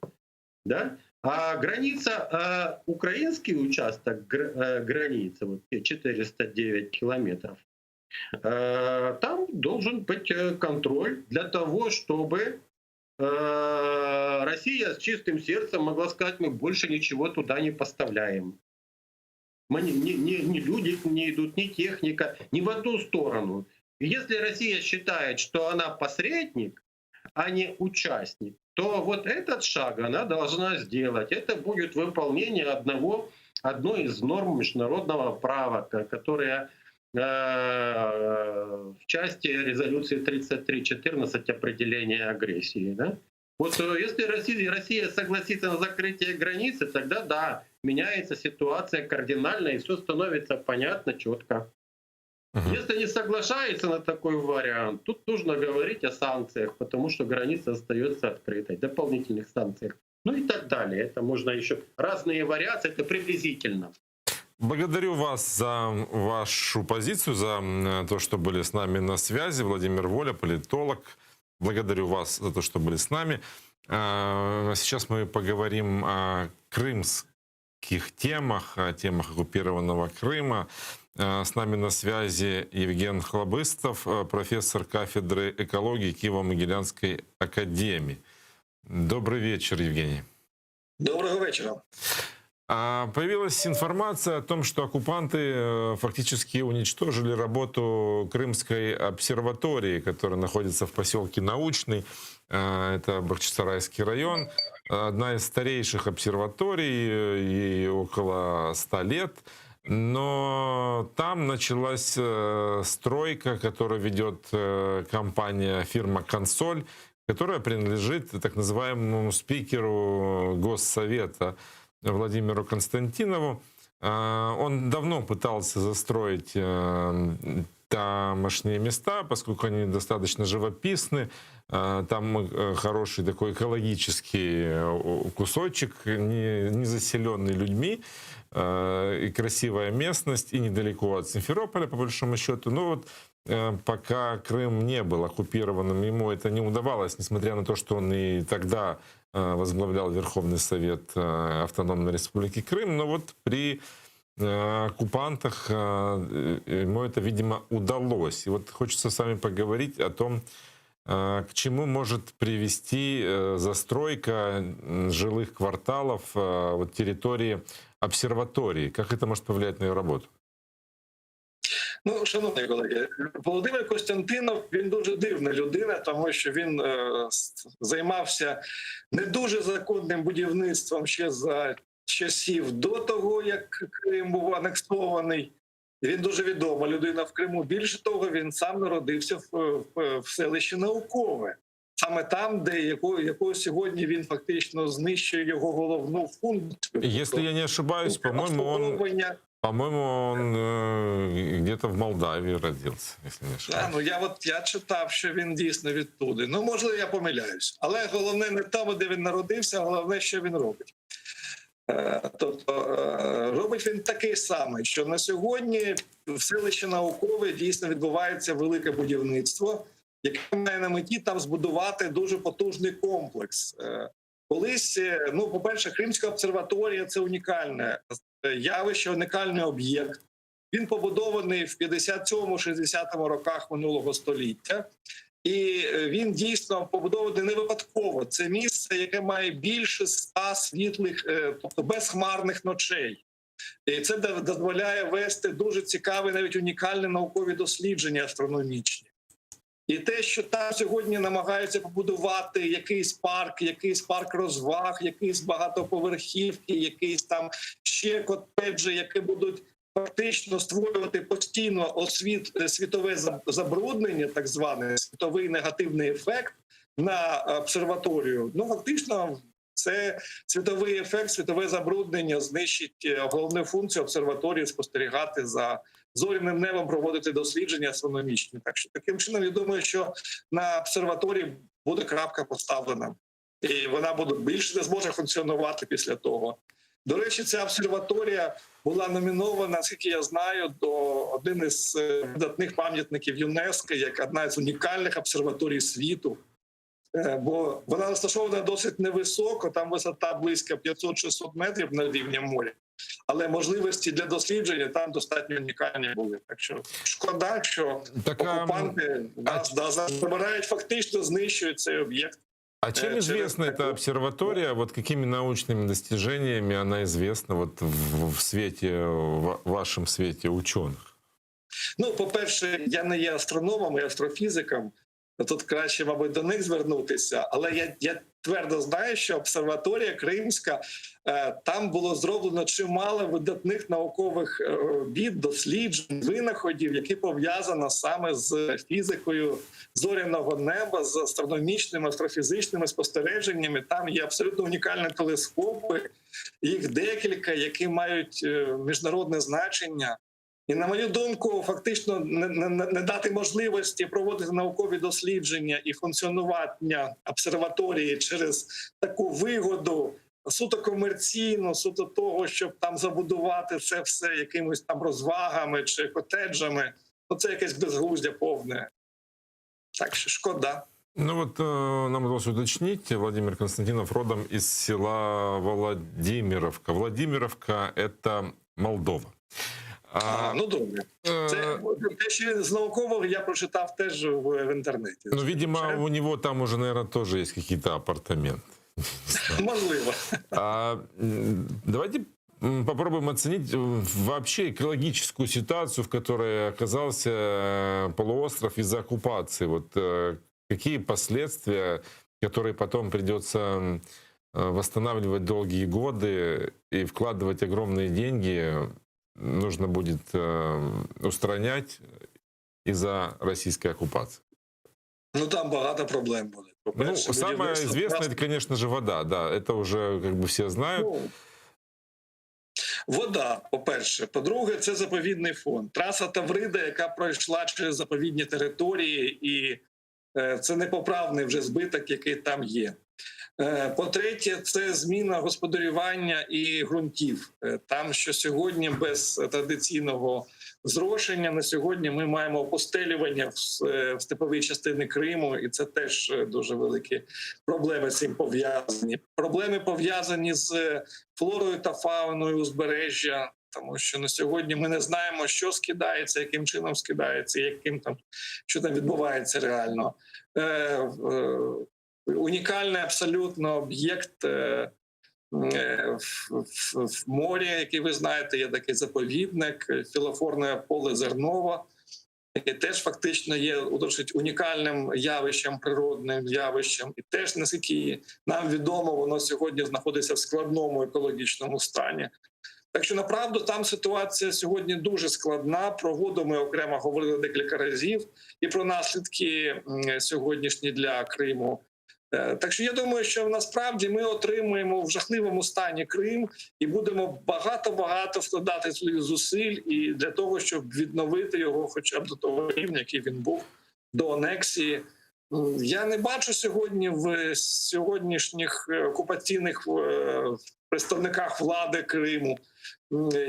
да. А граница, украинский участок границы, вот 409 километров, там должен быть контроль для того, чтобы Россия с чистым сердцем могла сказать, мы больше ничего туда не поставляем. Ни люди не идут, ни техника, ни в одну сторону. И если Россия считает, что она посредник, а не участник, то вот этот шаг она должна сделать. Это будет выполнение одной из норм международного права, которая в части резолюции 3314 определения агрессии. Да? Вот если Россия согласится на закрытие границы, тогда да, меняется ситуация кардинально, и все становится понятно, четко. Если не соглашается на такой вариант, тут нужно говорить о санкциях, потому что граница остается открытой, дополнительных санкциях, ну и так далее. Это можно еще разные вариации, это приблизительно. Благодарю вас за вашу позицию, за то, что были с нами на связи. Владимир Воля, политолог. Благодарю вас за то, что были с нами. Сейчас мы поговорим о крымских темах, о темах оккупированного Крыма. С нами на связи Евген Хлобыстов, профессор кафедры экологии Киево-Могилянской академии. Добрый вечер, Евгений. Доброго вечера. Появилась информация о том, что оккупанты фактически уничтожили работу Крымской обсерватории, которая находится в поселке Научный. Это Бахчисарайский район. Одна из старейших обсерваторий, ей около 100 лет. Но там началась стройка, которую ведет компания, фирма «Консоль», которая принадлежит так называемому спикеру Госсовета Владимиру Константинову. Он давно пытался застроить тамошние места, поскольку они достаточно живописны. Там хороший такой экологический кусочек, не заселенный людьми, и красивая местность, и недалеко от Симферополя, по большому счету. Но вот пока Крым не был оккупированным, ему это не удавалось, несмотря на то, что он и тогда возглавлял Верховный Совет Автономной Республики Крым. Но вот при оккупантах ему это, видимо, удалось. И вот хочется с вами поговорить о том, к чему может привести застройка жилых кварталов вот, территории обсерватории. Как это может повлиять на ее работу? Ну, шановні колеги, Володимир Костянтинов, він дуже дивна людина, тому що він займався не дуже законним будівництвом ще за часів до того, як Крим був анексований. Він дуже відома людина в Криму. Більше того, він сам народився в селищі Наукове. Саме там, де якого сьогодні він фактично знищує його головну функцію. Если я не ошибаюсь, по-моему, он где-то в Молдавии родился, если не ошибаюсь. Я читав, що він дійсно відтуди. Ну, можливо, я помиляюсь. Але головне не в тому, де він народився, а головне, що він робить. Тобто робить він такий самий, що на сьогодні в селищі Наукове дійсно відбувається велике будівництво, яке має на меті там збудувати дуже потужний комплекс. Колись, ну, по-перше, Кримська обсерваторія – це унікальне явище, унікальний об'єкт. Він побудований в 57-60 роках минулого століття. І він дійсно побудований не випадково. Це місце, яке має більше 100 світлих, тобто безхмарних ночей. І це дозволяє вести дуже цікаві, навіть унікальні наукові дослідження астрономічні. І те, що там сьогодні намагаються побудувати якийсь парк розваг, якісь багатоповерхівки, якісь там ще котеджі, які будуть фактично створювати постійно світове забруднення, так зване, світовий негативний ефект на обсерваторію. Ну, фактично, це світовий ефект, світове забруднення знищить головну функцію обсерваторії спостерігати за зоряним небом, проводити дослідження астрономічні. Так що таким чином, я думаю, що на обсерваторії буде крапка поставлена. І вона більше не зможе функціонувати після того. До речі, ця обсерваторія була номінована, наскільки я знаю, до один із видатних пам'ятників ЮНЕСКО, як одна з унікальних обсерваторій світу. Бо вона розташована досить невисоко, там висота близько 500-600 метрів над рівнем моря. Але можливості для дослідження там достатньо унікальні були. Так що шкода, що окупанти забирають, фактично знищують цей об'єкт. А чем известна эта обсерватория? Вот какими научными достижениями она известна вот в свете, в вашем свете ученых? Ну, по-перше, я не є астрономом і астрофізиком. Тут краще, мабуть, до них звернутися. Але я твердо знаю, що обсерваторія Кримська, там було зроблено чимало видатних наукових робіт, досліджень, винаходів, які пов'язані саме з фізикою зоряного неба, з астрономічними, астрофізичними спостереженнями. Там є абсолютно унікальні телескопи, їх декілька, які мають міжнародне значення. І, на мою думку, фактично не дати можливості проводити наукові дослідження і функціонування обсерваторії через таку вигоду суто комерційну, суто того, щоб там забудувати це все якимись там розвагами чи котеджами, ну це якесь безглуздя повне. Так що шкода. Ну вот нам удалось уточнить, Владимир Константинов родом из села Владимировка. Владимировка – это Молдова. Ну добре. Це те, що з наукового я прочитав теж в інтернеті. Ну, видимо, у него там уже, наверное, тоже есть какие-то апартаменты. Можливо. Давайте попробуем оценить вообще экологическую ситуацию, в которой оказался полуостров из-за оккупации. Вот какие последствия, которые потом придется восстанавливать долгие годы и вкладывать огромные деньги, нужно будет устранять из-за российской оккупации? Ну там багато проблем буде. Ну, самое известное, это, конечно же, вода, да, это уже как бы все знают. Ну, вода, по-перше. По-друге, це заповідний фонд. Траса Таврида, яка пройшла через заповідні території, і це непоправний вже збиток, який там є. По-третє, це зміна господарювання і ґрунтів. Там, що сьогодні без традиційного зрошення, на сьогодні ми маємо опустелювання в степовій частині Криму, і це теж дуже великі проблеми з цим пов'язані. Проблеми пов'язані з флорою та фауною узбережжя, тому що на сьогодні ми не знаємо, що скидається, яким чином скидається, що там відбувається реально. Унікальний абсолютно об'єкт в морі, який ви знаєте, є такий заповідник, філофорне поле Зернова, яке теж фактично є досить унікальним явищем, природним явищем. І теж, наскільки нам відомо, воно сьогодні знаходиться в складному екологічному стані. Так що, направду, там ситуація сьогодні дуже складна. Про воду ми окремо говорили декілька разів, і про наслідки сьогоднішні для Криму. Так що я думаю, що насправді ми отримуємо в жахливому стані Крим і будемо багато вкладати своїх зусиль і для того, щоб відновити його хоча б до того рівня, який він був до анексії. Я не бачу сьогодні в сьогоднішніх окупаційних представниках влади Криму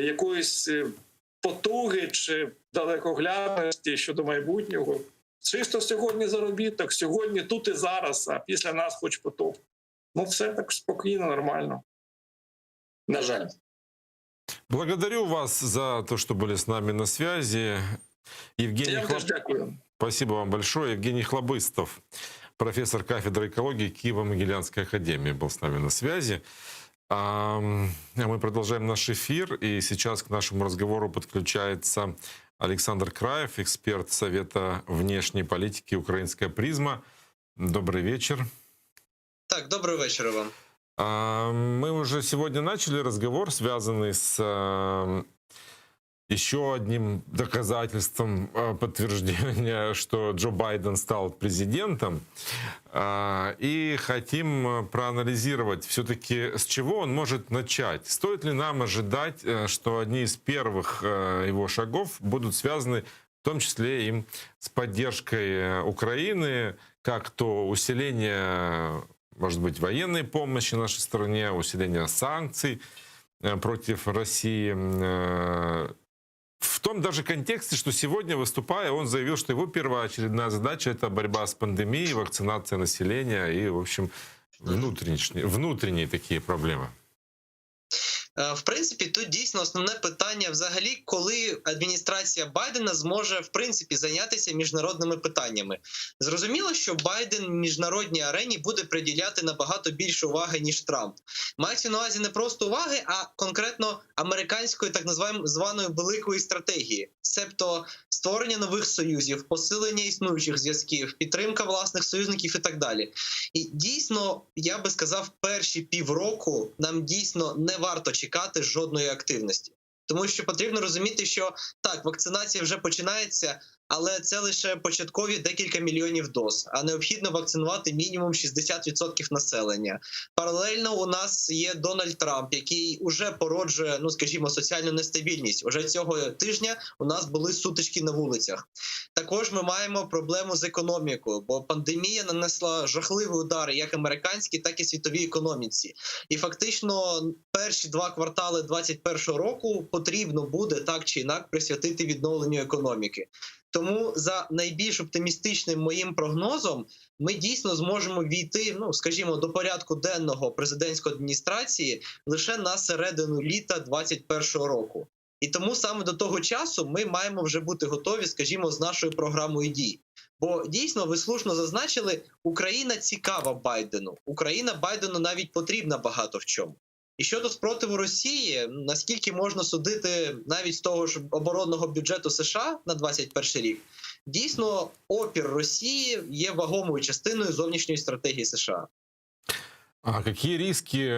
якоїсь потуги чи далекоглядності щодо майбутнього. Чисто сьогодні заробіток, сьогодні тут і зараз, а після нас хоч потоп. Ну все так спокійно, нормально. На жаль. Благодарю вас за то, что были с нами на связи. Я вам теж дякую. Спасибо вам большое. Евгений Хлобыстов, профессор кафедры экологии Киево-Могилянской академии, был с нами на связи. Мы продолжаем наш эфир, и сейчас к нашему разговору подключается Александр Краев, эксперт Совета внешней политики «Украинская призма». Добрый вечер. Так, добрый вечер вам. Мы уже сегодня начали разговор, связанный с еще одним доказательством подтверждения, что Джо Байден стал президентом. И хотим проанализировать все-таки, с чего он может начать. Стоит ли нам ожидать, что одни из первых его шагов будут связаны в том числе и с поддержкой Украины, как то усиление, может быть, военной помощи нашей стране, усиление санкций против России, в том даже контексте, что сегодня, выступая, он заявил, что его первоочередная задача – это борьба с пандемией, вакцинация населения и, в общем, внутренние такие проблемы. В принципі, тут дійсно основне питання взагалі, коли адміністрація Байдена зможе, в принципі, зайнятися міжнародними питаннями. Зрозуміло, що Байден міжнародній арені буде приділяти набагато більше уваги, ніж Трамп. Мається на увазі не просто уваги, а конкретно американської так званої великої стратегії. Себто створення нових союзів, посилення існуючих зв'язків, підтримка власних союзників і так далі. І дійсно, я би сказав, перші півроку нам дійсно не варто чекати жодної активності. Тому що потрібно розуміти, що так, вакцинація вже починається, але це лише початкові декілька мільйонів доз, а необхідно вакцинувати мінімум 60% населення. Паралельно у нас є Дональд Трамп, який уже породжує, ну скажімо, соціальну нестабільність. Уже цього тижня у нас були сутички на вулицях. Також ми маємо проблему з економікою, бо пандемія нанесла жахливий удар як американській, так і світовій економіці. І фактично перші 2 квартали 2021 року потрібно буде так чи інакше присвятити відновленню економіки. Тому за найбільш оптимістичним моїм прогнозом ми дійсно зможемо війти, ну скажімо, до порядку денного президентської адміністрації лише на середину літа 2021 року. І тому саме до того часу ми маємо вже бути готові, скажімо, з нашою програмою дій. Бо дійсно, ви слушно зазначили, Україна цікава Байдену. Україна Байдену навіть потрібна багато в чому. І щодо спротиву Росії, наскільки можна судити навіть з того ж оборонного бюджету США на 2021 рік, дійсно опір Росії є вагомою частиною зовнішньої стратегії США. А какие риски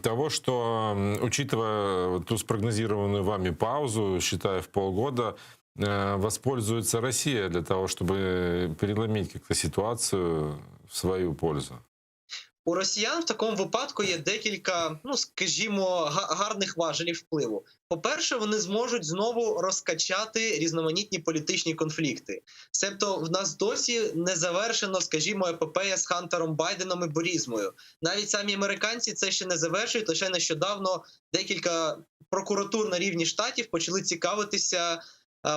того, что, учитывая ту спрогнозированную вами паузу, считая в полгода, воспользуется Россия для того, чтобы переломить как-то ситуацию в свою пользу? У росіян в такому випадку є декілька, ну скажімо, гарних важелів впливу. По-перше, вони зможуть знову розкачати різноманітні політичні конфлікти. Себто в нас досі не завершено, скажімо, епопея з Хантером Байденом і Бурізмою. Навіть самі американці це ще не завершують, лише нещодавно декілька прокуратур на рівні штатів почали цікавитися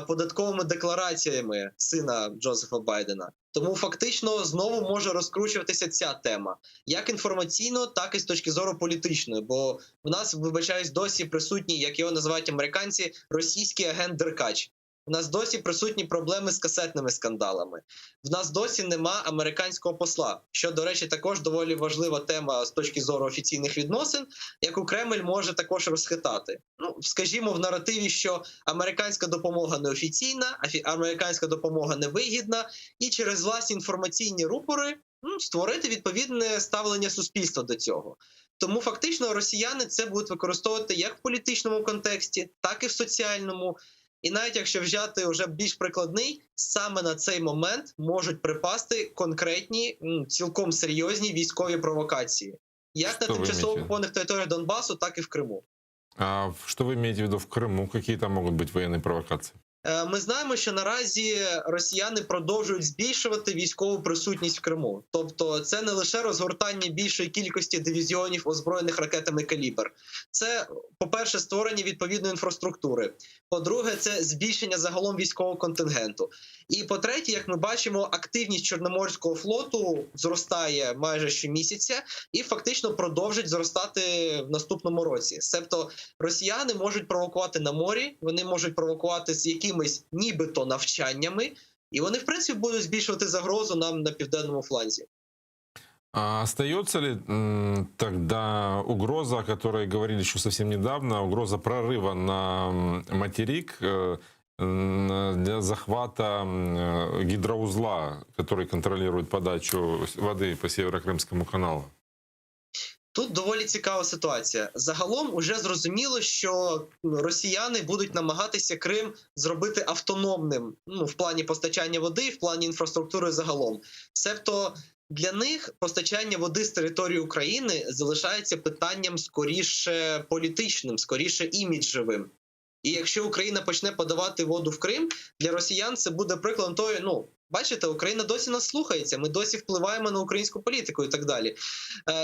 податковими деклараціями сина Джозефа Байдена. Тому фактично знову може розкручуватися ця тема. Як інформаційно, так і з точки зору політичної. Бо в нас, вибачаюсь, досі присутній, як його називають американці, російський агент-деркач. В нас досі присутні проблеми з касетними скандалами. В нас досі нема американського посла, що, до речі, також доволі важлива тема з точки зору офіційних відносин, яку Кремль може також розхитати. Ну, скажімо, в наративі, що американська допомога неофіційна, американська допомога невигідна, і через власні інформаційні рупори створити відповідне ставлення суспільства до цього. Тому фактично росіяни це будуть використовувати як в політичному контексті, так і в соціальному. І навіть якщо взяти вже більш прикладний, саме на цей момент можуть припасти конкретні, цілком серйозні військові провокації. Як на тимчасово окупованих територіях Донбасу, так і в Криму. А что вы имеете в виду в Крыму? Какие там могут быть военные провокации? Ми знаємо, що наразі росіяни продовжують збільшувати військову присутність в Криму. Тобто це не лише розгортання більшої кількості дивізіонів, озброєних ракетами «Калібр». Це, по-перше, створення відповідної інфраструктури. По-друге, це збільшення загалом військового контингенту. І по-третє, як ми бачимо, активність Чорноморського флоту зростає майже щомісяця і фактично продовжить зростати в наступному році. Себто росіяни можуть провокувати на морі, вони можуть провокувати з якимись нібито навчаннями, і вони, в принципі, будуть збільшувати загрозу нам на південному фланзі. А остается ли тогда угроза, о которой говорили еще совсем недавно, угроза прорыва на материк для захвата гидроузла, который контролирует подачу воды по Северокрымскому каналу? Тут доволі цікава ситуація. Загалом уже зрозуміло, що росіяни будуть намагатися Крим зробити автономним, в плані постачання води, в плані інфраструктури загалом. Себто для них постачання води з території України залишається питанням скоріше політичним, скоріше іміджевим. І якщо Україна почне подавати воду в Крим, для росіян це буде прикладом того, бачите, Україна досі нас слухається, ми досі впливаємо на українську політику і так далі.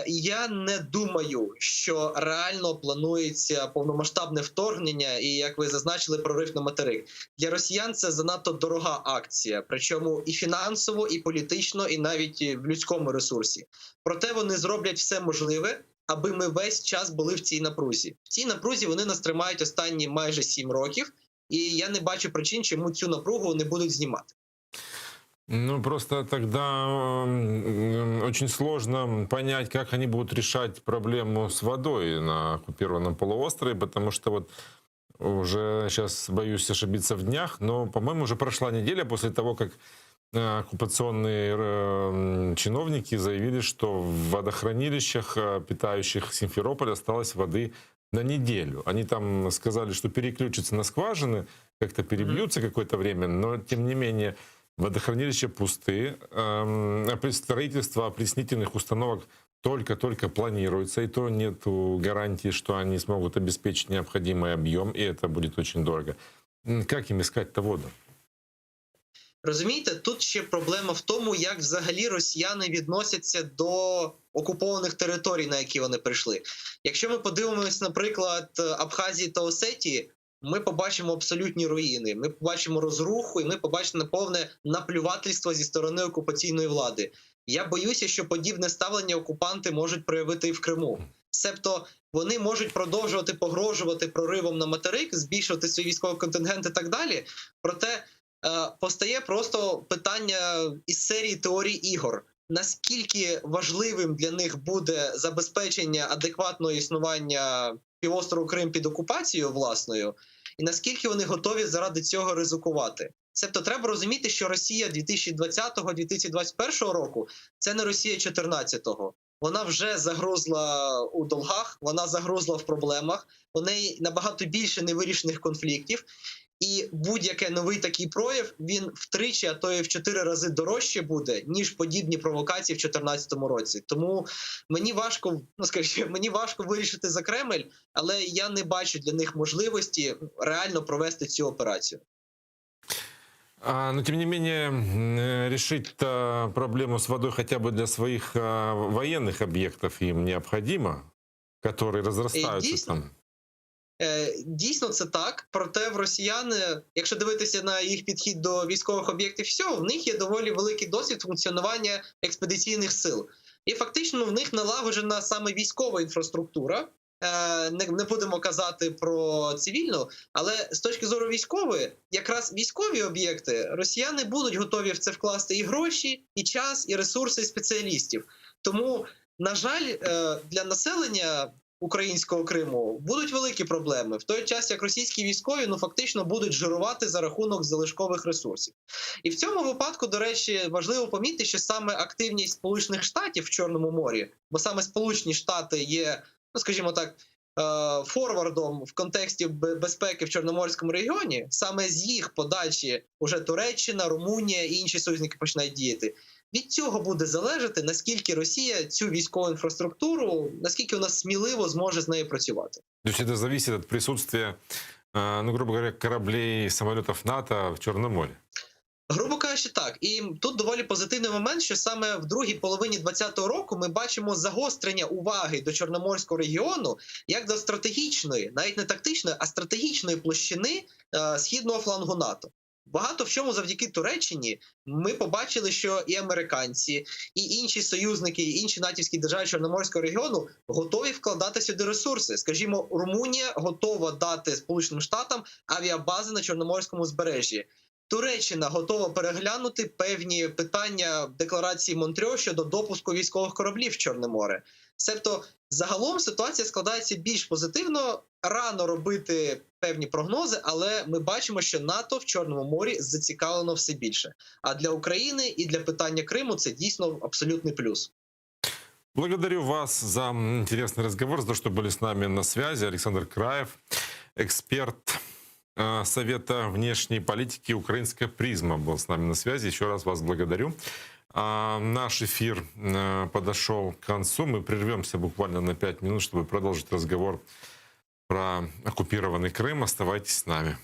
Я не думаю, що реально планується повномасштабне вторгнення і, як ви зазначили, прорив на материк. Для росіян це занадто дорога акція, причому і фінансово, і політично, і навіть в людському ресурсі. Проте вони зроблять все можливе, аби ми весь час були в цій напрузі. В цій напрузі вони нас тримають останні майже 7 років, і я не бачу причин, чому цю напругу не будуть знімати. Просто тогда очень сложно понять, как они будут решать проблему с водой на оккупированном полуострове, потому что вот уже сейчас боюсь ошибиться в днях, но, по-моему, уже прошла неделя после того, как оккупационные чиновники заявили, что в водохранилищах, питающих Симферополь, осталось воды на неделю. Они там сказали, что переключатся на скважины, как-то перебьются какое-то время, но тем не менее водохранилища пусты, строительство опреснительных установок только-только планируется, и то нет гарантии, что они смогут обеспечить необходимый объем, и это будет очень дорого. Как им искать-то воду? Розумієте, тут ще проблема в тому, як взагалі росіяни відносяться до окупованих територій, на які вони прийшли. Якщо ми подивимось, наприклад, Абхазії та Осетії, ми побачимо абсолютні руїни, ми побачимо розруху і ми побачимо повне наплювательство зі сторони окупаційної влади. Я боюся, що подібне ставлення окупанти можуть проявити і в Криму. Себто вони можуть продовжувати погрожувати проривом на материк, збільшувати свій військовий контингент і так далі. Проте постає просто питання із серії теорій ігор. Наскільки важливим для них буде забезпечення адекватного існування півострову Крим під окупацією власною, і наскільки вони готові заради цього ризикувати. Тобто треба розуміти, що Росія 2020-2021 року – це не Росія 2014-го. Вона вже загрузла у долгах, вона загрузла в проблемах, у неї набагато більше невирішених конфліктів. І будь-який новий такий прояв, він втричі, а то і в 4 рази дорожче буде, ніж подібні провокації в 2014 році. Тому мені важко вирішити за Кремль, але я не бачу для них можливості реально провести цю операцію. Но, тем не менее, решить проблему с водой хотя бы для своих военных объектов им необходимо, которые разрастаются там. Дійсно, це так. Проте в росіян, якщо дивитися на їх підхід до військових об'єктів, в них є доволі великий досвід функціонування експедиційних сил. І фактично в них налагоджена саме військова інфраструктура. Не будемо казати про цивільну, але з точки зору військової, якраз військові об'єкти росіяни будуть готові в це вкласти і гроші, і час, і ресурси, і спеціалістів. Тому, на жаль, для населення українського Криму будуть великі проблеми. В той час, як російські військові фактично будуть жирувати за рахунок залишкових ресурсів. І в цьому випадку, до речі, важливо помітити, що саме активність Сполучених Штатів в Чорному морі, бо саме Сполучені Штати є, скажімо так, форвардом в контексті безпеки в Чорноморському регіоні, саме з їх подачі уже Туреччина, Румунія і інші союзники починають діяти. Від цього буде залежати, наскільки Росія цю військову інфраструктуру, наскільки вона сміливо зможе з нею працювати. То есть это зависит от присутствия, грубо говоря, кораблей, самолетов НАТО в Черном море? Грубо кажучи, так. І тут доволі позитивний момент, що саме в другій половині 2020 року ми бачимо загострення уваги до Чорноморського регіону як до стратегічної, навіть не тактичної, а стратегічної площини східного флангу НАТО. Багато в чому завдяки Туреччині ми побачили, що і американці, і інші союзники, і інші натівські держави Чорноморського регіону готові вкладати сюди ресурси. Скажімо, Румунія готова дати Сполученим Штатам авіабази на Чорноморському узбережжі. Туреччина готова переглянути певні питання декларації Монтрьо щодо допуску військових кораблів в Чорне море. Себто, загалом ситуація складається більш позитивно. Рано робити певні прогнози, але ми бачимо, що НАТО в Чорному морі зацікавлено все більше. А для України і для питання Криму це дійсно абсолютний плюс. Благодарю вас за интересный разговор, за то, что были с нами на связи. Александр Краев, эксперт Совета внешней политики «Украинская призма», был с нами на связи. Еще раз вас благодарю. Наш эфир подошел к концу. Мы прервемся буквально на 5 минут, чтобы продолжить разговор про оккупированный Крым. Оставайтесь с нами.